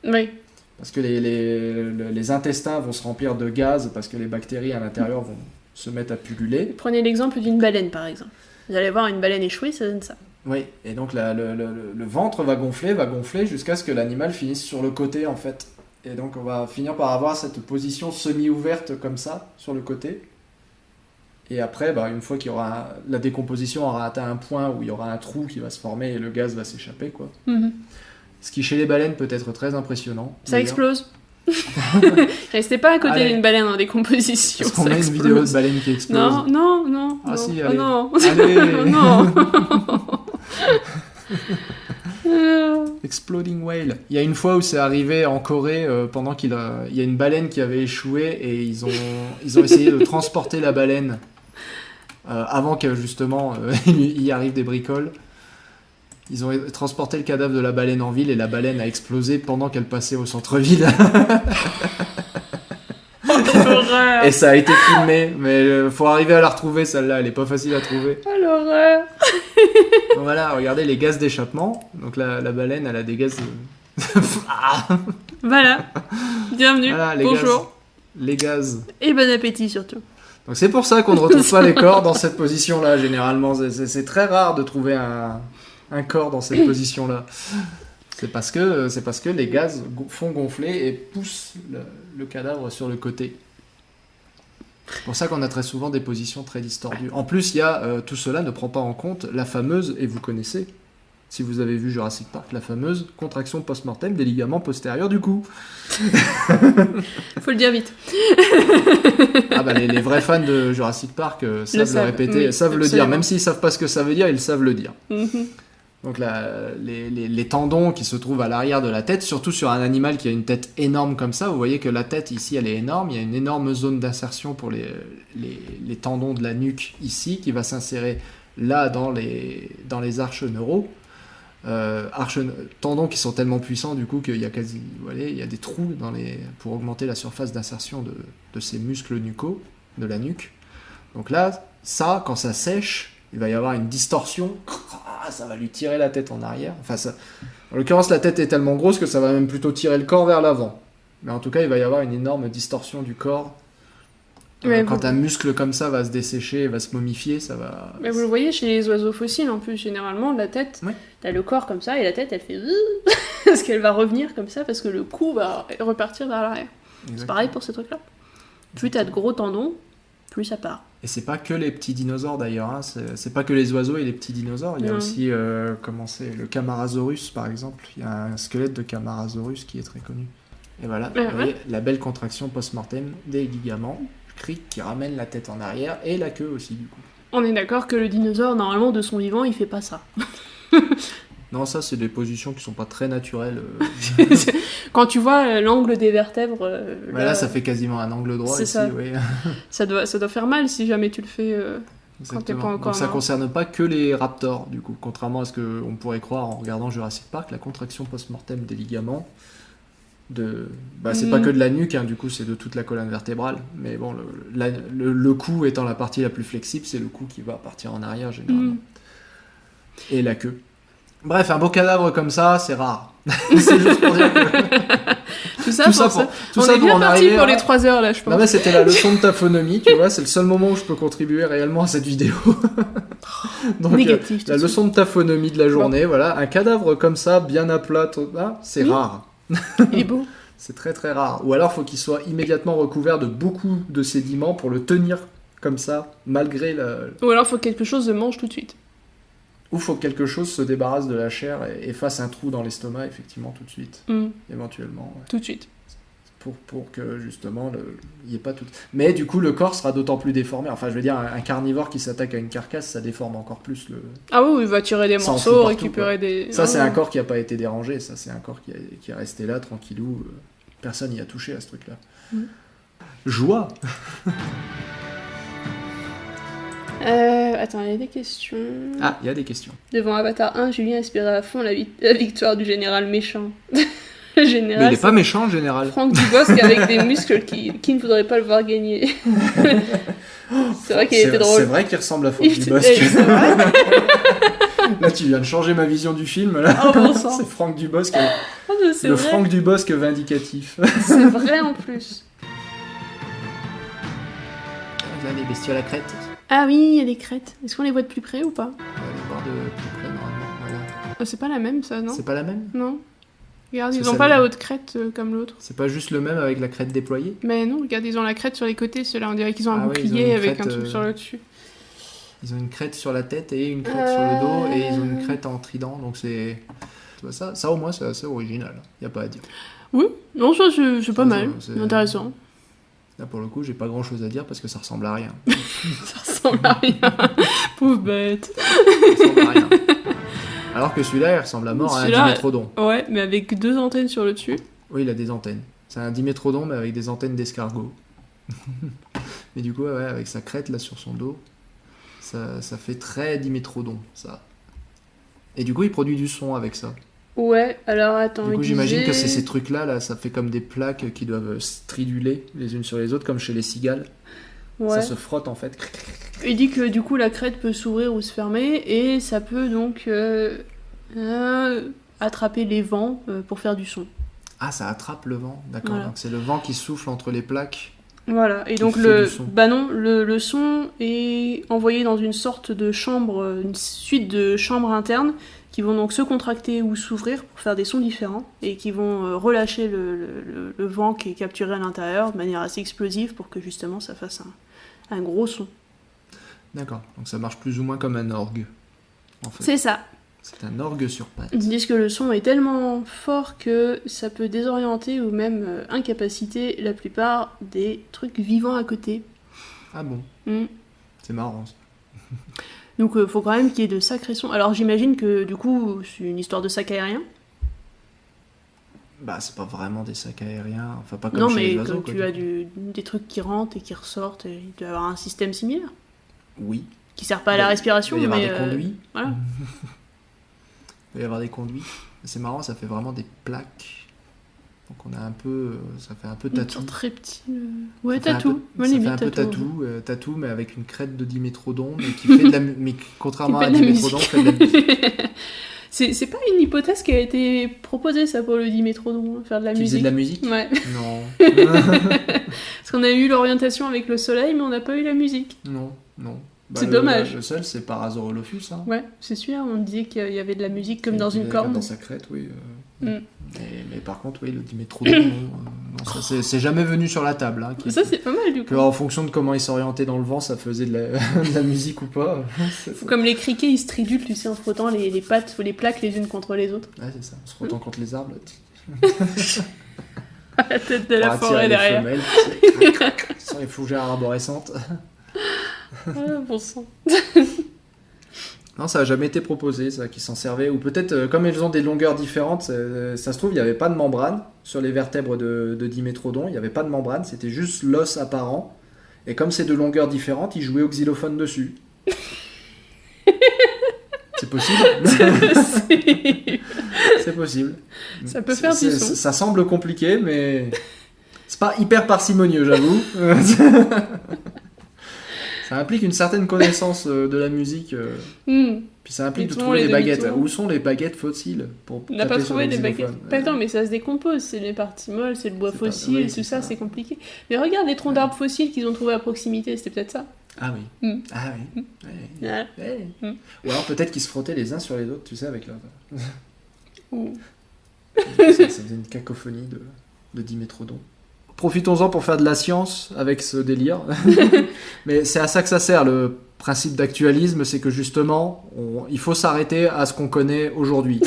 Oui. Parce que les intestins vont se remplir de gaz, parce que les bactéries à l'intérieur vont se mettre à pulluler. Prenez l'exemple d'une baleine, par exemple. Vous allez voir une baleine échouée, ça donne ça. Oui, et donc le ventre va gonfler jusqu'à ce que l'animal finisse sur le côté, en fait. Et donc on va finir par avoir cette position semi-ouverte comme ça, sur le côté. Et après, une fois la décomposition aura atteint un point où il y aura un trou qui va se former et le gaz va s'échapper, quoi. Ce qui, chez les baleines, peut être très impressionnant. Ça explose. Restez pas à côté d'une baleine en décomposition. Est-ce qu'on a une vidéo de baleine qui explose? Non. Ah si, allez. allez. Non. Allez. Non. Exploding whale. Il y a une fois où c'est arrivé en Corée, pendant il y a une baleine qui avait échoué et ils ont essayé de transporter la baleine avant que justement il y arrive des bricoles. Ils ont transporté le cadavre de la baleine en ville et la baleine a explosé pendant qu'elle passait au centre-ville. Et ça a été filmé, mais faut arriver à la retrouver, celle-là, elle est pas facile à trouver. Oh l'horreur. Donc voilà, regardez les gaz d'échappement. Donc la baleine, elle a des gaz... Voilà, bienvenue, voilà, bonjour. Les gaz. Et bon appétit surtout. Donc c'est pour ça qu'on ne retrouve pas les corps dans cette position-là, généralement. C'est très rare de trouver un corps dans cette position-là. C'est parce que les gaz font gonfler et poussent le cadavre sur le côté. C'est pour ça qu'on a très souvent des positions très distordues. En plus, tout cela ne prend pas en compte la fameuse, et vous connaissez, si vous avez vu Jurassic Park, la fameuse contraction post-mortem des ligaments postérieurs du cou. Faut le dire vite. Les vrais fans de Jurassic Park savent le répéter, oui, savent le dire. Même s'ils savent pas ce que ça veut dire, ils savent le dire. Donc les tendons qui se trouvent à l'arrière de la tête, surtout sur un animal qui a une tête énorme comme ça, vous voyez que la tête ici elle est énorme, il y a une énorme zone d'insertion pour les tendons de la nuque ici, qui va s'insérer là dans les arches neuraux. Tendons qui sont tellement puissants du coup qu'il y a il y a des trous pour augmenter la surface d'insertion de ces muscles nucaux, de la nuque. Donc là, quand ça sèche, il va y avoir une distorsion, ça va lui tirer la tête en arrière. En l'occurrence, la tête est tellement grosse que ça va même plutôt tirer le corps vers l'avant. Mais en tout cas, il va y avoir une énorme distorsion du corps. Quand un muscle comme ça va se dessécher, va se momifier, ça va... Mais vous le voyez chez les oiseaux fossiles, en plus, généralement, la tête, t'as le corps comme ça, et la tête, elle fait... parce qu'elle va revenir comme ça, parce que le cou va repartir vers l'arrière. Exactement. C'est pareil pour ces trucs-là. Plus t'as de gros tendons, plus ça part. Et c'est pas que les petits dinosaures d'ailleurs, hein. C'est pas que les oiseaux et les petits dinosaures, il y a aussi le Camarasaurus par exemple, il y a un squelette de Camarasaurus qui est très connu. Et voilà, vous voyez, la belle contraction post-mortem des ligaments, cric qui ramène la tête en arrière et la queue aussi du coup. On est d'accord que le dinosaure, normalement de son vivant, il fait pas ça. Non, ça c'est des positions qui sont pas très naturelles. Quand tu vois l'angle des vertèbres... là, ça fait quasiment un angle droit ici, ça. Oui. ça doit faire mal si jamais tu le fais quand t'es pas encore... Donc ça concerne pas que les raptors, du coup. Contrairement à ce qu'on pourrait croire en regardant Jurassic Park, la contraction post-mortem des ligaments, C'est pas que de la nuque, hein, du coup c'est de toute la colonne vertébrale, mais bon, le cou étant la partie la plus flexible, c'est le cou qui va partir en arrière généralement. Et la queue. Bref, un beau cadavre comme ça, c'est rare. C'est juste pour dire que... Tout ça on est bien parti pour les 3 heures là, je pense. Non mais c'était la leçon de taphonomie, tu vois, c'est le seul moment où je peux contribuer réellement à cette vidéo. Donc négatif, la leçon de taphonomie de la journée, voilà, un cadavre comme ça, bien à plat, c'est rare. Il est beau. C'est très très rare. Ou alors faut qu'il soit immédiatement recouvert de beaucoup de sédiments pour le tenir comme ça, malgré Ou alors faut que quelque chose le mange tout de suite. Ou faut que quelque chose se débarrasse de la chair et fasse un trou dans l'estomac, effectivement, tout de suite. Éventuellement. Ouais. Tout de suite. Pour que, justement, il n'y ait pas tout... Mais du coup, le corps sera d'autant plus déformé. Enfin, je veux dire, un carnivore qui s'attaque à une carcasse, ça déforme encore plus le... Ah oui, il va tirer des morceaux, récupérer des... Ça, c'est un corps qui n'a pas été dérangé. Ça, c'est un corps qui est resté là, tranquillou. Personne n'y a touché à ce truc-là. Joie. Attends, il y a des questions. Ah, il y a des questions. Devant Avatar 1, Julien espérait à fond la victoire du général méchant. Le général, mais il n'est pas méchant, le général. Franck Dubosc avec des muscles qui ne voudraient pas le voir gagner. C'est vrai qu'il était drôle. C'est vrai qu'il ressemble à Franck Dubosc. Là, tu viens de changer ma vision du film. Là. Oh, bon sang. C'est Franck Dubosc. Le vrai. Franck Dubosc vindicatif. C'est vrai en plus. Là, les bestioles à crête. Ah oui, il y a des crêtes. Est-ce qu'on les voit de plus près ou pas? On va les voir de plus près, normalement. Voilà. C'est pas la même, ça, non? C'est pas la même? Non. Regarde, ils ont pas la haute crête comme l'autre. C'est pas juste le même avec la crête déployée? Mais non, regarde, ils ont la crête sur les côtés, ceux-là. On dirait qu'ils ont un bouclier avec un truc sur le dessus. Ils ont une crête sur la tête et une crête sur le dos, et ils ont une crête en trident, donc c'est... Ça au moins, c'est assez original. Y a pas à dire. Oui, non, ça, c'est pas mal. C'est intéressant. Là, pour le coup, j'ai pas grand-chose à dire parce que ça ressemble à rien. Ça ressemble à rien. Pauvre bête. Ça ressemble à rien. Alors que celui-là, il ressemble à mort à un dimétrodon. Ouais, mais avec 2 antennes sur le dessus. Oui, il a des antennes. C'est un dimétrodon, mais avec des antennes d'escargot. Mais du coup, ouais, avec sa crête là sur son dos, ça fait très dimétrodon, ça. Et du coup, il produit du son avec ça. Ouais, alors attends. Du coup, j'imagine que c'est ces trucs-là, là, ça fait comme des plaques qui doivent striduler les unes sur les autres, comme chez les cigales. Ouais. Ça se frotte en fait. Il dit que du coup, la crête peut s'ouvrir ou se fermer, et ça peut donc attraper les vents pour faire du son. Ah, ça attrape le vent, d'accord. Voilà. Donc c'est le vent qui souffle entre les plaques. Voilà, et donc le son est envoyé dans une sorte de chambre, une suite de chambres internes qui vont donc se contracter ou s'ouvrir pour faire des sons différents et qui vont relâcher le vent qui est capturé à l'intérieur de manière assez explosive pour que justement ça fasse un gros son. D'accord, donc ça marche plus ou moins comme un orgue, en fait. C'est ça. C'est un orgue sur pattes. Ils disent que le son est tellement fort que ça peut désorienter ou même incapaciter la plupart des trucs vivants à côté. Ah bon? C'est marrant ça. Donc faut quand même qu'il y ait de sacrés sons. Alors j'imagine que du coup c'est une histoire de sac aérien. Bah c'est pas vraiment des sacs aériens, enfin pas comme chez les oiseaux. Non mais comme tu as des trucs qui rentrent et qui ressortent, et il doit y avoir un système similaire. Oui. Qui sert pas à la respiration, mais... Il va y avoir avoir des conduits. Voilà. Il va y avoir des conduits. C'est marrant, ça fait vraiment des plaques. Donc on a un peu... Ça fait un peu tatou. Un très petit... Ouais, tatou. Ça fait un peu tatou, mais avec une crête de dimétrodon, mais qui fait de la... Mais contrairement à dimétrodon, fait de la musique. C'est pas une hypothèse qui a été proposée, ça, pour le dimétrodon, faire de la musique. Faisait de la musique? Ouais. Non. Parce qu'on a eu l'orientation avec le soleil, mais on n'a pas eu la musique. Non. Bah, c'est dommage. Le seul, c'est Parasaurolophus. Hein. Ouais, c'est sûr, on disait qu'il y avait de la musique comme dans une corne. Dans sa crête, oui. Mais par contre, oui, le dimétrodon, non, ça, c'est jamais venu sur la table. Hein, ça, c'est pas mal, du coup. En fonction de comment il s'orientait dans le vent, ça faisait de la musique ou pas. Comme les criquets, ils stridulent, tu sais, en frottant les pattes ou les plaques les unes contre les autres. Ouais, c'est ça, en se frottant contre les arbres. À la tête de la forêt derrière. Femelles, sans les fougères arborescentes. Bon sang. Non, ça n'a jamais été proposé, ça, qui s'en servait. Ou peut-être, comme elles ont des longueurs différentes, ça se trouve, il n'y avait pas de membrane sur les vertèbres de dimétrodon. Il n'y avait pas de membrane, c'était juste l'os apparent. Et comme c'est de longueurs différentes, ils jouaient au xylophone dessus. possible. C'est possible. Ça peut faire du son. Ça semble compliqué, mais c'est pas hyper parcimonieux, j'avoue. Ça implique une certaine connaissance de la musique. Puis ça implique de trouver les baguettes. Où sont les baguettes fossiles pour On n'a pas trouvé les baguettes. Attends, mais ça se décompose. C'est les parties molles, c'est le bois fossile, tout ça, c'est compliqué. Mais regarde les troncs d'arbres fossiles qu'ils ont trouvés à proximité, c'était peut-être ça. Ah oui. Ah oui. Ouais. Ou alors peut-être qu'ils se frottaient les uns sur les autres, tu sais, avec leur... Ça faisait une cacophonie de dimétrodon. Profitons-en pour faire de la science avec ce délire. Mais c'est à ça que ça sert, le principe d'actualisme, c'est que justement, il faut s'arrêter à ce qu'on connaît aujourd'hui.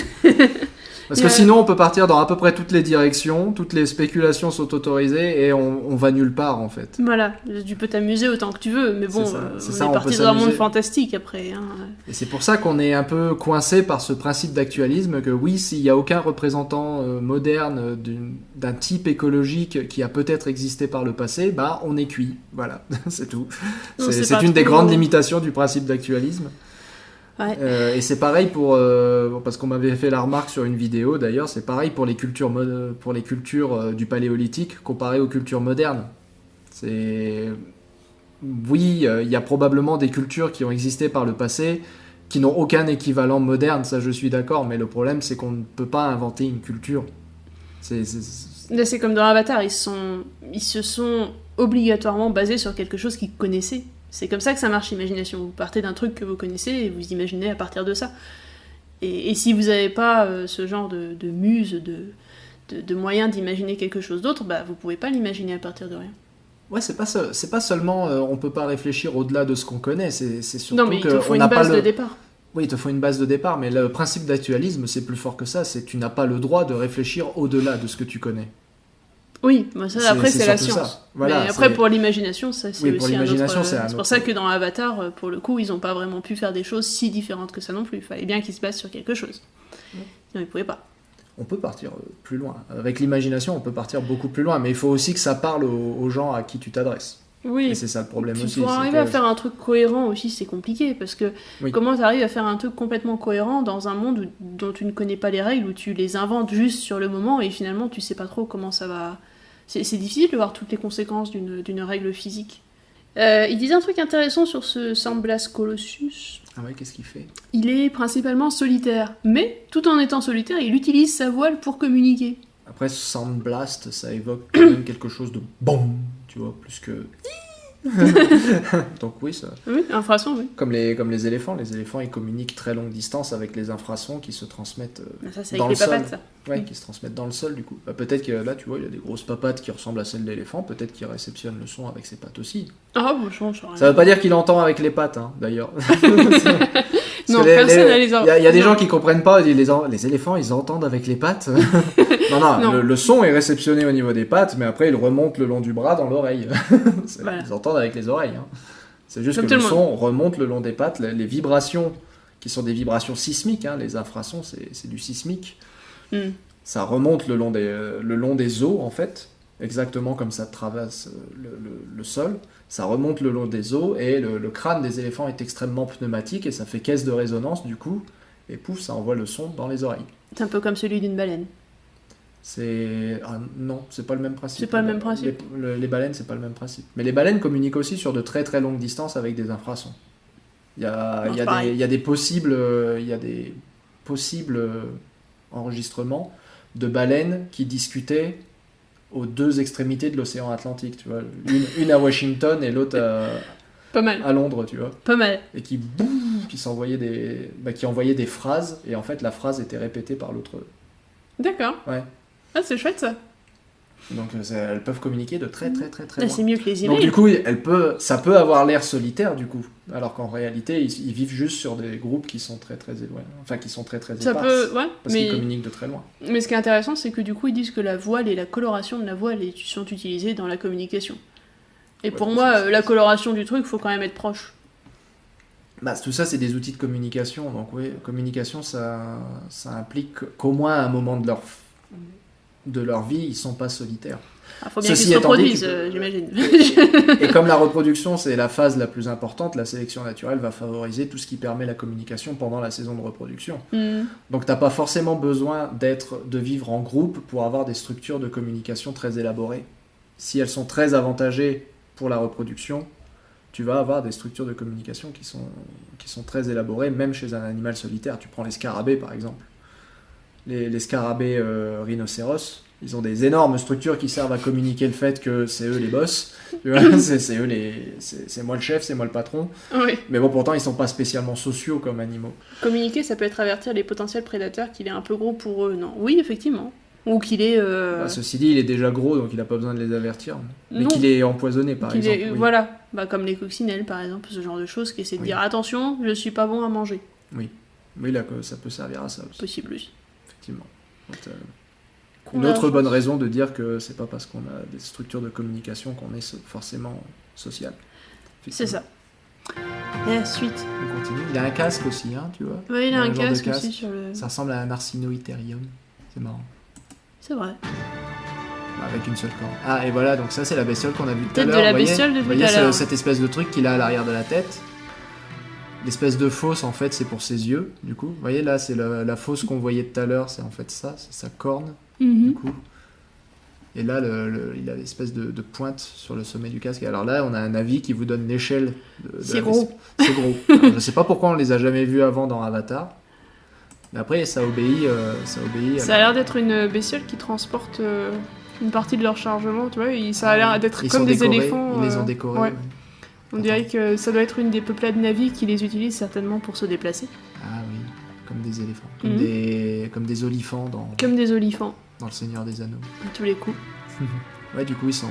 Parce que sinon, on peut partir dans à peu près toutes les directions, toutes les spéculations sont autorisées et on va nulle part en fait. Voilà, tu peux t'amuser autant que tu veux, mais bon, on est parti dans un monde fantastique après. Hein. Et c'est pour ça qu'on est un peu coincé par ce principe d'actualisme, que oui, s'il n'y a aucun représentant moderne d'un type écologique qui a peut-être existé par le passé, bah on est cuit, voilà, c'est tout. C'est une des grandes limitations du principe d'actualisme. Ouais. Et c'est pareil parce qu'on m'avait fait la remarque sur une vidéo d'ailleurs, c'est pareil pour les cultures du paléolithique comparé aux cultures modernes. Oui, il y a probablement des cultures qui ont existé par le passé qui n'ont aucun équivalent moderne, ça je suis d'accord, mais le problème c'est qu'on ne peut pas inventer une culture. C'est comme dans Avatar, ils se sont obligatoirement basés sur quelque chose qu'ils connaissaient. C'est comme ça que ça marche l'imagination. Vous partez d'un truc que vous connaissez et vous imaginez à partir de ça. Et si vous n'avez pas ce genre de muse, de moyen d'imaginer quelque chose d'autre, bah, vous ne pouvez pas l'imaginer à partir de rien. Ouais, c'est pas seulement on ne peut pas réfléchir au-delà de ce qu'on connaît, c'est surtout non, mais il te faut une base de départ. Oui, il te faut une base de départ, mais le principe d'actualisme, c'est plus fort que ça, c'est que tu n'as pas le droit de réfléchir au-delà de ce que tu connais. Oui, bah ça, après c'est la science. Voilà, mais après pour l'imagination, ça c'est aussi un autre... C'est pour ça que dans Avatar, pour le coup, ils n'ont pas vraiment pu faire des choses si différentes que ça non plus. Il fallait bien qu'ils se basent sur quelque chose. Sinon ils ne pouvaient pas. On peut partir plus loin. Avec l'imagination, on peut partir beaucoup plus loin, mais il faut aussi que ça parle aux gens à qui tu t'adresses. Oui. Et c'est ça le problème aussi. Pour arriver à faire un truc cohérent aussi, c'est compliqué, parce que comment tu arrives à faire un truc complètement cohérent dans un monde dont tu ne connais pas les règles, où tu les inventes juste sur le moment, et finalement tu sais pas trop comment ça va... C'est difficile de voir toutes les conséquences d'une règle physique. Il disait un truc intéressant sur ce Sandblast Colossus. Ah ouais, qu'est-ce qu'il fait ? Il est principalement solitaire, mais tout en étant solitaire, il utilise sa voile pour communiquer. Après, Sandblast, ça évoque quand même quelque chose de bon, tu vois, plus que... Donc oui, ça... Oui, infrason, oui. Comme les éléphants. Les éléphants, ils communiquent très longue distance avec les infrasons qui se transmettent ça, c'est dans avec le les sol. papates, ça. Ouais, qui se transmettent dans le sol, du coup. Bah, peut-être que là, tu vois, il y a des grosses papates qui ressemblent à celles de l'éléphant. Peut-être qu'il réceptionne le son avec ses pattes aussi. Ah, bon, je sais rien. Ça veut pas dire qu'il entend avec les pattes, hein, d'ailleurs. Non, personne n'a les Il y a des gens qui comprennent pas, les éléphants, ils entendent avec les pattes. non. Le son est réceptionné au niveau des pattes, mais après, il remonte le long du bras dans l'oreille. Voilà. Ils entendent avec les oreilles. Hein. C'est juste que le son remonte le long des pattes. Les vibrations, qui sont des vibrations sismiques, hein, les infrasons, c'est du sismique. Ça remonte le long des os, en fait, exactement comme ça traverse le sol. Ça remonte le long des os, et le crâne des éléphants est extrêmement pneumatique, et ça fait caisse de résonance, du coup, et pouf, ça envoie le son dans les oreilles. C'est un peu comme celui d'une baleine. Non, c'est pas le même principe. C'est pas le même principe. Les baleines, c'est pas le même principe. Mais les baleines communiquent aussi sur de très très longues distances avec des infrasons. Il y a des possibles enregistrements de baleines qui discutaient aux deux extrémités de l'océan Atlantique, tu vois. Une à Washington et l'autre pas mal. À Londres, tu vois. Pas mal. Et qui envoyaient des phrases, et en fait la phrase était répétée par l'autre. D'accord. Ouais. Ah, c'est chouette ça. Donc elles peuvent communiquer de très très très très loin. C'est mieux que les emails. Donc du coup, ça peut avoir l'air solitaire du coup, alors qu'en réalité, ils vivent juste sur des groupes qui sont très très éloignés, enfin qui sont très très éparses, parce qu'ils communiquent de très loin. Mais ce qui est intéressant, c'est que du coup, ils disent que la voile et la coloration de la voile sont utilisées dans la communication. Et pour moi, la coloration du truc, faut quand même être proche. Bah, tout ça, c'est des outils de communication. Donc oui, communication, ça implique qu'au moins à un moment de leur de leur vie, ils sont pas solitaires. Il faut bien qu'ils se reproduisent, j'imagine. Et comme la reproduction, c'est la phase la plus importante, la sélection naturelle va favoriser tout ce qui permet la communication pendant la saison de reproduction. Donc t'as pas forcément besoin de vivre en groupe pour avoir des structures de communication très élaborées. Si elles sont très avantagées pour la reproduction, tu vas avoir des structures de communication qui sont très élaborées, même chez un animal solitaire. Tu prends les scarabées, par exemple. Les scarabées rhinocéros, ils ont des énormes structures qui servent à communiquer le fait que c'est eux les boss. Tu vois, c'est eux c'est moi le chef, c'est moi le patron. Oui. Mais bon, pourtant, ils sont pas spécialement sociaux comme animaux. Communiquer, ça peut être avertir les potentiels prédateurs qu'il est un peu gros pour eux, non? Oui, effectivement. Ou qu'il est... ceci dit, il est déjà gros, donc il n'a pas besoin de les avertir. Mais qu'il est empoisonné, par exemple. Oui. Voilà, comme les coccinelles, par exemple, ce genre de choses, qui essaient de dire « Attention, je suis pas bon à manger ». Oui, là, ça peut servir à ça aussi. Possible, oui. Effectivement. Une autre bonne raison de dire que c'est pas parce qu'on a des structures de communication qu'on est forcément social. C'est ça. Et ensuite... On continue. Il a un casque aussi, hein, tu vois. Oui, il a un casque aussi sur le... Ça ressemble à un Arsinoitherium. C'est marrant. C'est vrai. Avec une seule corne. Ah, et voilà, donc ça c'est la bestiole qu'on a vue tout à l'heure. De la bestiole de tout à l'heure. Cette espèce de truc qu'il a à l'arrière de la tête. L'espèce de fosse, en fait, c'est pour ses yeux, du coup. Vous voyez, là, c'est la fosse qu'on voyait tout à l'heure, c'est en fait ça, c'est sa corne, du coup. Et là, il a l'espèce de pointe sur le sommet du casque. Et alors là, on a un avis qui vous donne l'échelle de c'est gros. C'est gros. Alors, je sais pas pourquoi on les a jamais vus avant dans Avatar. Mais après, ça obéit. Ça a l'air d'être une bestiole qui transporte une partie de leur chargement, tu vois. Ça a l'air d'être comme des éléphants. Ils les ont décorés. Ouais. On dirait que ça doit être une des peuplades navies qui les utilisent certainement pour se déplacer. Ah oui, comme des éléphants. Comme des olifants Comme des olifants. Dans Le Seigneur des Anneaux. À tous les coups. Ouais, du coup, ils sont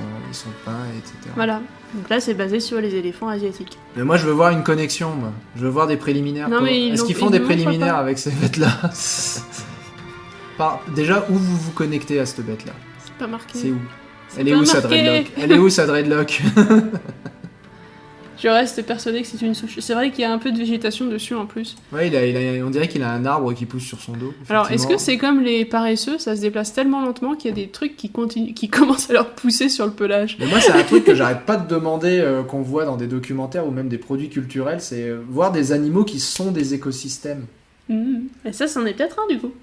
peints, etc. Voilà. Donc là, c'est basé sur les éléphants asiatiques. Mais moi, je veux voir une connexion, moi. Je veux voir des préliminaires. Non, mais est-ce qu'ils font des préliminaires avec ces bêtes-là? Déjà, où vous vous connectez à cette bête-là? C'est pas marqué. C'est où? Elle est où sa dreadlock? Elle est où sa dreadlock? Je reste persuadé que c'est une souche. C'est vrai qu'il y a un peu de végétation dessus en plus. Ouais, on dirait qu'il a un arbre qui pousse sur son dos. Alors, est-ce que c'est comme les paresseux, ça se déplace tellement lentement qu'il y a des trucs qui commencent à leur pousser sur le pelage? Mais moi, c'est un truc que j'arrête pas de demander qu'on voit dans des documentaires ou même des produits culturels, c'est voir des animaux qui sont des écosystèmes. Et ça, c'en est peut-être un du coup.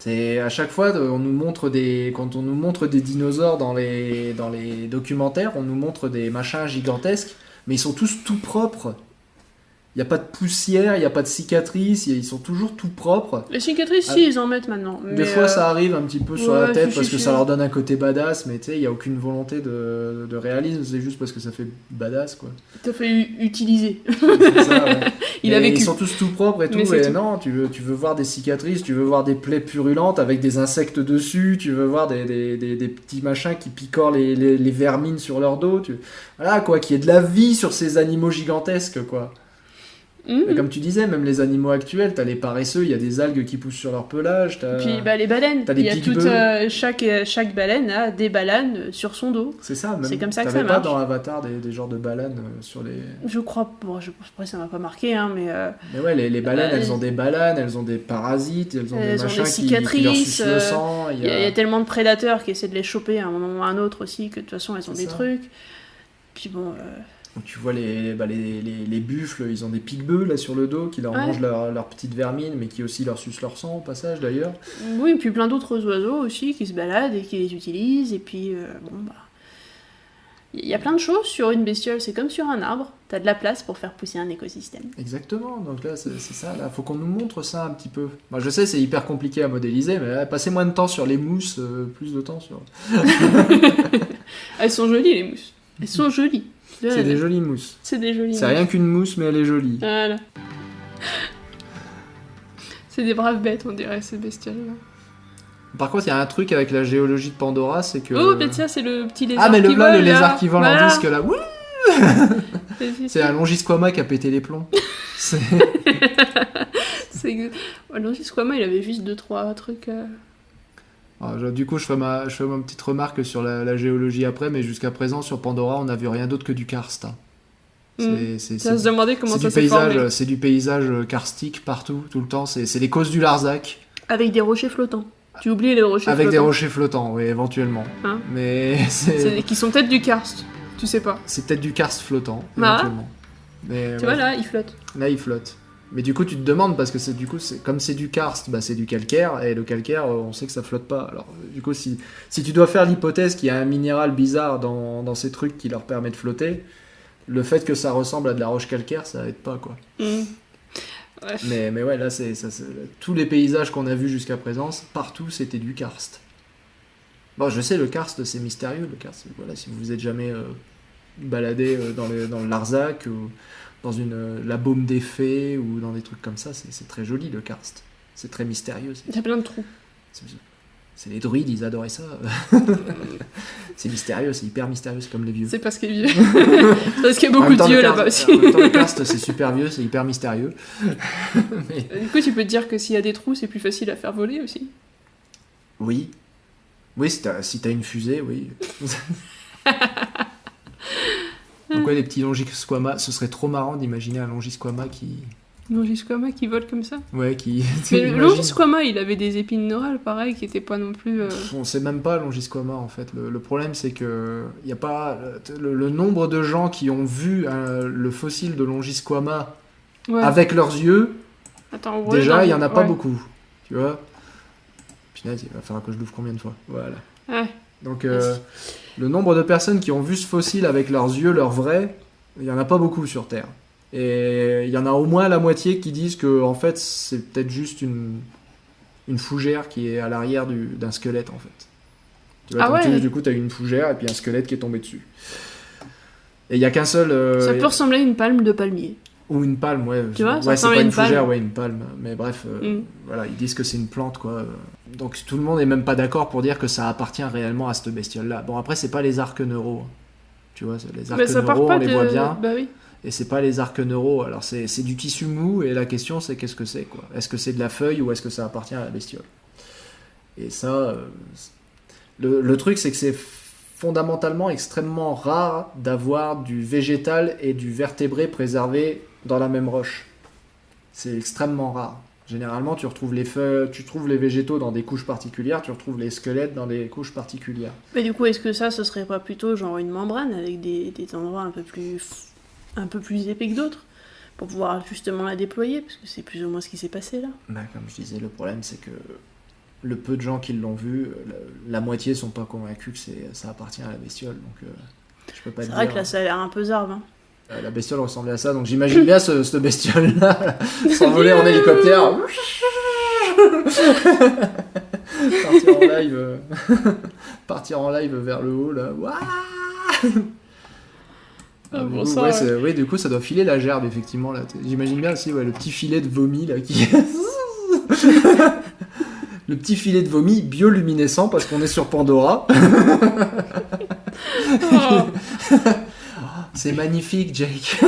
C'est à chaque fois, quand on nous montre des dinosaures dans les documentaires, on nous montre des machins gigantesques. Mais ils sont tous tout propres. Il n'y a pas de poussière, il n'y a pas de cicatrices, ils sont toujours tout propres. Les cicatrices, si, ils en mettent maintenant. Des fois, ça arrive un petit peu sur la tête parce que ça leur donne un côté badass, mais tu sais, il n'y a aucune volonté de réalisme, c'est juste parce que ça fait badass, quoi. T'as fait utiliser. C'est ça, ouais. Ils sont tous tout propres et tout, et non, tu veux voir des cicatrices, tu veux voir des plaies purulentes avec des insectes dessus, tu veux voir des petits machins qui picorent les vermines sur leur dos, voilà, quoi, qu'il y ait de la vie sur ces animaux gigantesques, quoi. Mais comme tu disais, même les animaux actuels, t'as les paresseux, il y a des algues qui poussent sur leur pelage. Puis les baleines, t'as des chaque baleine a des baleines sur son dos. C'est ça, même. C'est comme ça que ça marche. marche. T'avais pas dans Avatar des genres de baleines sur les... Je crois, après ça m'a pas marqué, hein, mais... Mais ouais, les baleines, elles ont des balanes, elles ont des parasites, elles ont des machins qui leur sucent le sang. Il y a tellement de prédateurs qui essaient de les choper à un moment ou à un autre aussi, que de toute façon elles ont des trucs. Puis bon... Donc tu vois les buffles, ils ont des pique-bœufs là sur le dos qui leur mangent leur petite vermine, mais qui aussi leur sucent leur sang au passage d'ailleurs. Oui, et puis plein d'autres oiseaux aussi qui se baladent et qui les utilisent, et puis il y a plein de choses sur une bestiole, c'est comme sur un arbre, t'as de la place pour faire pousser un écosystème. Exactement, donc là c'est ça, là faut qu'on nous montre ça un petit peu. Moi je sais c'est hyper compliqué à modéliser, mais là, passez moins de temps sur les mousses, plus de temps sur... Elles sont jolies les mousses, elles sont jolies. C'est des jolies mousses. C'est des jolies mousses. C'est rien qu'une mousse, mais elle est jolie. Voilà. C'est des braves bêtes, on dirait, ces bestioles-là. Par contre, il y a un truc avec la géologie de Pandora, c'est que... Oh, peut-être ça, c'est le petit lézard qui vole. Ah, mais le lézard là. qui vole en disque, là. Wouh. C'est un Longisquama qui a pété les plombs. Longisquama, il avait juste 2-3 trucs... Alors, du coup, je fais ma petite remarque sur la géologie après, mais jusqu'à présent, sur Pandora, on n'a vu rien d'autre que du karst. Hein. Ça se demandait comment ça s'est formé. C'est du paysage karstique partout, tout le temps. C'est les causes du Larzac. Avec des rochers flottants. Tu oublies les rochers Avec flottants. des rochers flottants, oui, éventuellement. Hein Mais qui sont peut-être du karst, tu sais pas. c'est peut-être du karst flottant, Bah. éventuellement. Mais, Tu vois, là, ils flottent. Là, il flotte. Mais du coup, tu te demandes, parce que comme c'est du karst, bah, c'est du calcaire, et le calcaire, on sait que ça flotte pas. Alors, du coup, si tu dois faire l'hypothèse qu'il y a un minéral bizarre dans ces trucs qui leur permet de flotter, le fait que ça ressemble à de la roche calcaire, ça aide pas, quoi. Ouais. Mais ouais, là, tous les paysages qu'on a vus jusqu'à présent, partout, c'était du karst. Bon, je sais, le karst, c'est mystérieux, le karst. Voilà, si vous vous êtes jamais baladé dans le Larzac, ou dans la Baume des Fées, ou dans des trucs comme ça, c'est très joli, le karst. C'est très mystérieux. Il y a plein de trous. C'est les druides, ils adoraient ça. C'est mystérieux, c'est hyper mystérieux, c'est comme les vieux. C'est parce qu'il y a c'est parce qu'il y a beaucoup de dieux là-bas aussi. En même temps, le karst, c'est super vieux, c'est hyper mystérieux. Mais... Du coup, tu peux te dire que s'il y a des trous, c'est plus facile à faire voler aussi. Oui. Oui, si t'as une fusée, oui. Donc ouais, les petits longisquamas, ce serait trop marrant d'imaginer un longisquama qui... Longisquama qui vole comme ça. Ouais, qui... Mais le longisquama, il avait des épines neurales, pareil, qui étaient pas non plus... On sait même pas longisquama, en fait. Le problème, c'est que y a pas... Le nombre de gens qui ont vu le fossile de longisquama avec leurs yeux, attends, déjà, il y en a pas beaucoup. Tu vois ? Punaise, il va falloir que je l'ouvre combien de fois ? Voilà. Ouais. Donc, le nombre de personnes qui ont vu ce fossile avec leurs yeux, leur vrai, il y en a pas beaucoup sur Terre. Et il y en a au moins la moitié qui disent que en fait c'est peut-être juste une fougère qui est à l'arrière d'un squelette en fait. Tu vois, du coup t'as une fougère et puis un squelette qui est tombé dessus. Et il y a qu'un seul. Ça peut ressembler à une palme de palmier. Ou une palme, ouais. Tu vois, ouais, c'est pas une fougère, palme. Ouais, une palme. Mais bref, voilà, ils disent que c'est une plante quoi. Donc tout le monde est même pas d'accord pour dire que ça appartient réellement à cette bestiole-là. Bon après c'est pas les arcs neuraux. Tu vois, les arcs neuraux on les voit bien. Bah oui. Et c'est pas les arcs neuraux, alors c'est du tissu mou, et la question c'est qu'est-ce que c'est, quoi. Est-ce que c'est de la feuille ou est-ce que ça appartient à la bestiole ? Et ça, le truc c'est que c'est fondamentalement extrêmement rare d'avoir du végétal et du vertébré préservé dans la même roche. C'est extrêmement rare. Généralement, tu retrouves les feuilles, tu trouves les végétaux dans des couches particulières, tu retrouves les squelettes dans des couches particulières. Mais du coup, est-ce que ce serait pas plutôt genre une membrane avec des endroits un peu plus épais que d'autres pour pouvoir justement la déployer, parce que c'est plus ou moins ce qui s'est passé là. Bah, comme je disais, le problème c'est que le peu de gens qui l'ont vu, la moitié sont pas convaincus que ça appartient à la bestiole, donc je peux pas te dire. C'est vrai que là ça a l'air un peu zarbe. Hein. La bestiole ressemblait à ça, donc j'imagine bien cette bestiole-là s'envoler en hélicoptère. Partir en live vers le haut là. Bon, oui, du coup, ça doit filer la gerbe, effectivement. Là. J'imagine bien aussi le petit filet de vomi là, qui. Le petit filet de vomi bioluminescent parce qu'on est sur Pandora. C'est magnifique, Jake.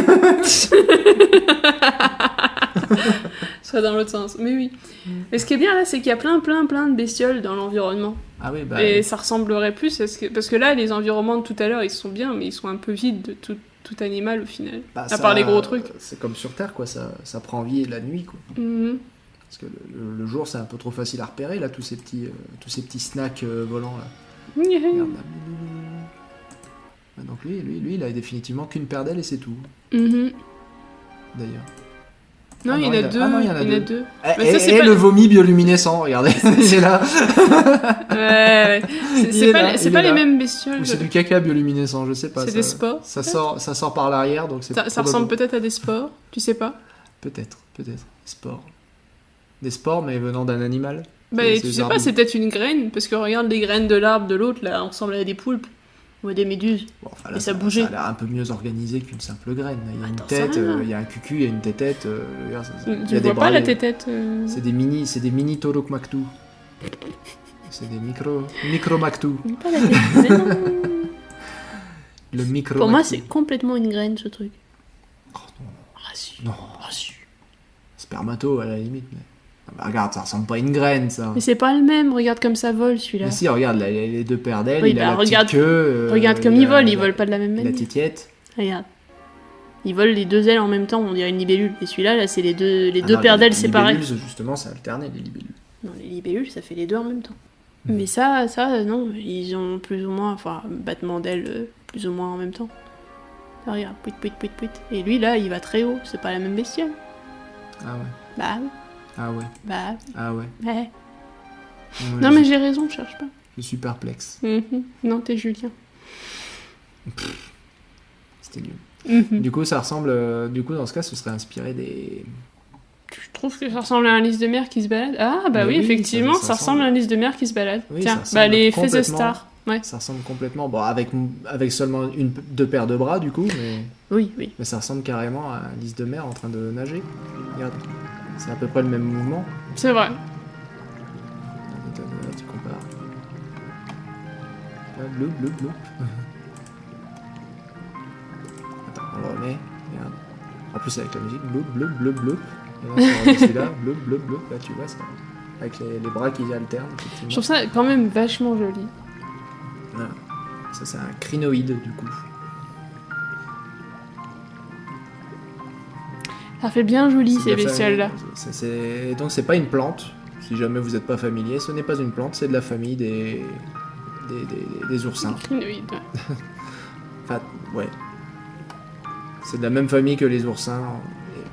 Ça dans l'autre sens, mais oui. Mais ce qui est bien là, c'est qu'il y a plein de bestioles dans l'environnement. Ah oui, bah. Et ça ressemblerait plus parce que là, les environnements de tout à l'heure, ils sont bien, mais ils sont un peu vides de tout animal au final. Bah, à part les gros trucs. C'est comme sur Terre, quoi. Ça prend vie la nuit, quoi. Mm-hmm. Parce que le jour, c'est un peu trop facile à repérer, là, tous ces petits snacks volants, là. Regarde, là. Donc lui, il a définitivement qu'une paire d'ailes et c'est tout. Mm-hmm. D'ailleurs. Non, il y en a deux. Il y en a deux. Et le vomi bioluminescent, regardez, c'est là. Ouais. C'est pas les mêmes bestioles. Ou c'est du caca bioluminescent, je sais pas. C'est des spores. Ça sort par l'arrière, donc c'est. Ça ressemble peut-être à des spores, tu sais pas. Peut-être. Spores. Des spores, mais venant d'un animal. Bah, tu sais pas, c'est peut-être une graine, parce que regarde les graines de l'arbre de l'autre, là, on ressemble à des poulpes. Ou à des méduses. Bon, enfin, là, et ça bougeait. Ça a l'air un peu mieux organisé qu'une simple graine. Il y a une Attends, tête, il y a un cucu, il y a une tétette. Tu vois pas la tétette C'est des mini Torokmaktu. C'est des micro-Maktu. Pas la tétette. Le micro. Pour moi, c'est complètement une graine, ce truc. Oh, non. Ah si. Non. Ah si. Spermato, à la limite. Mais... Bah, regarde, ça ressemble pas à une graine, ça. Mais c'est pas le même, regarde comme ça vole, celui-là. Mais si, regarde, les deux paires d'ailes, oui, il a la petite queue. Regarde comme il vole pas de la même manière. La titiette. Regarde. Il vole les deux ailes en même temps, on dirait une libellule. Et celui-là, là, c'est les deux paires d'ailes séparées. Les libellules, justement, c'est alterné, les libellules. Non, les libellules, ça fait les deux en même temps. Mais ça, non, ils ont plus ou moins, enfin, battement d'ailes plus ou moins en même temps. Là, regarde, pouit, pouit, pouit, pouit. Et lui, là, il va très haut, c'est pas la même bestiole. Ah ouais. Bah oui. Ah ouais. Bah Ah ouais. ouais. Ouais, Non, mais j'ai raison, je cherche pas. Je suis perplexe. Non, t'es Julien. C'était nul. Du coup, ça ressemble. Du coup, dans ce cas, ce serait inspiré des. Je trouve que ça ressemble à un lys de mer qui se balade. Ah, bah oui, effectivement, ça ressemble à un lys de mer qui se balade. Oui, tiens, bah les Faisceau Star. Ouais. Ça ressemble complètement. Bon, avec seulement deux paires de bras, du coup, mais. Oui. Mais ça ressemble carrément à un lys de mer en train de nager. Regarde. C'est à peu près le même mouvement. C'est vrai. Là, tu compares. Là, bleu. Attends, on le remet. Regarde. En plus, avec la musique, bleu. Et là, on remet celui-là, bleu. Là, tu vois ça. Avec les bras qui alternent, effectivement. Je trouve ça quand même vachement joli. Voilà. Ça, c'est un crinoïde, du coup. Ça fait bien joli, ces bestioles-là. Donc, c'est pas une plante. Si jamais vous n'êtes pas familier, ce n'est pas une plante, c'est de la famille des oursins. Crinoïdes. Enfin, ouais. C'est de la même famille que les oursins.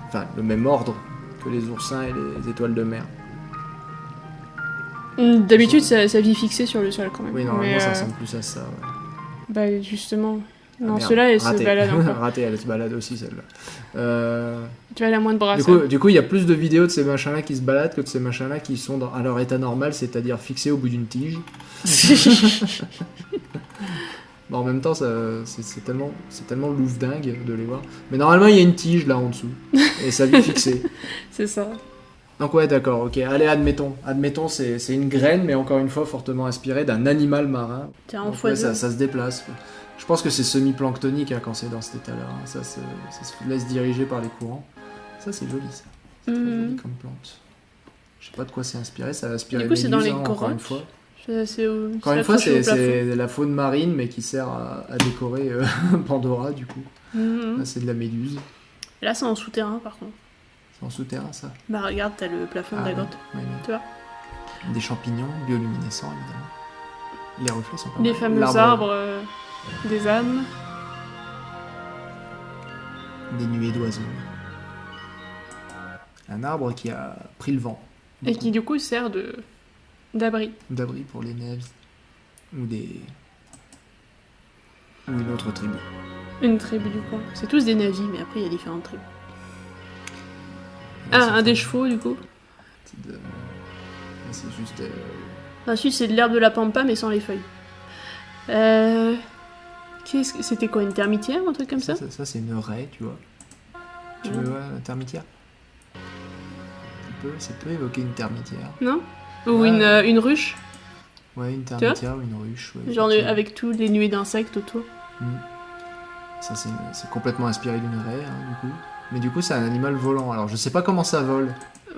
Enfin, le même ordre que les oursins et les étoiles de mer. D'habitude, ça vit fixé sur le sol quand même. Oui, normalement, ça ressemble plus à ça. Ouais. Bah, justement. Non, merde. ceux-là, elles Raté. se baladent encore. Raté, elle se balade aussi, celle-là. Tu vois, elle a moins de bras. Du coup, il y a plus de vidéos de ces machins-là qui se baladent que de ces machins-là qui sont à leur état normal, c'est-à-dire fixés au bout d'une tige. Bon, en même temps, c'est tellement louvre-dingue de les voir. Mais normalement, il y a une tige là en dessous. Et ça vit fixé. C'est ça. Donc ouais, d'accord, ok. Allez, admettons, c'est une graine, mais encore une fois, fortement inspirée d'un animal marin. Tiens, donc, ouais, ça se déplace. Je pense que c'est semi-planctonique hein, quand c'est dans cet état-là. Hein. Ça se laisse diriger par les courants. Ça, c'est joli, ça. C'est très joli comme plante. Je sais pas de quoi c'est inspiré. Ça a inspiré du coup, c'est dans les grottes. Encore une fois. Encore une fois, c'est la faune marine, mais qui sert à décorer Pandora, du coup. Là, c'est de la méduse. Là, c'est en souterrain, par contre. C'est en souterrain, ça. Bah, regarde, t'as le plafond de la grotte. Ouais, tu vois. Des champignons bioluminescents, évidemment. Les reflets sont pas Les mal. fameux arbres des âmes. Des nuées d'oiseaux. Un arbre qui a pris le vent. Et qui, du coup, sert d'abri. D'abri pour les navires. Ou une autre tribu. Une tribu du coin. C'est tous des navis, mais après, il y a différentes tribus. Un des chevaux, du coup. C'est juste... Ensuite, c'est de l'herbe de la pampa, mais sans les feuilles. C'était quoi, une termitière, un truc comme ça? Ça, c'est une raie, tu vois. Tu veux voir la termitière? Ça peut évoquer une termitière. Non? Ou une ruche? Ouais, une termitière ou une ruche. Ouais, genre avec tous les nuées d'insectes autour. Ça, c'est complètement inspiré d'une raie, hein, du coup. Mais du coup, c'est un animal volant. Alors, je sais pas comment ça vole.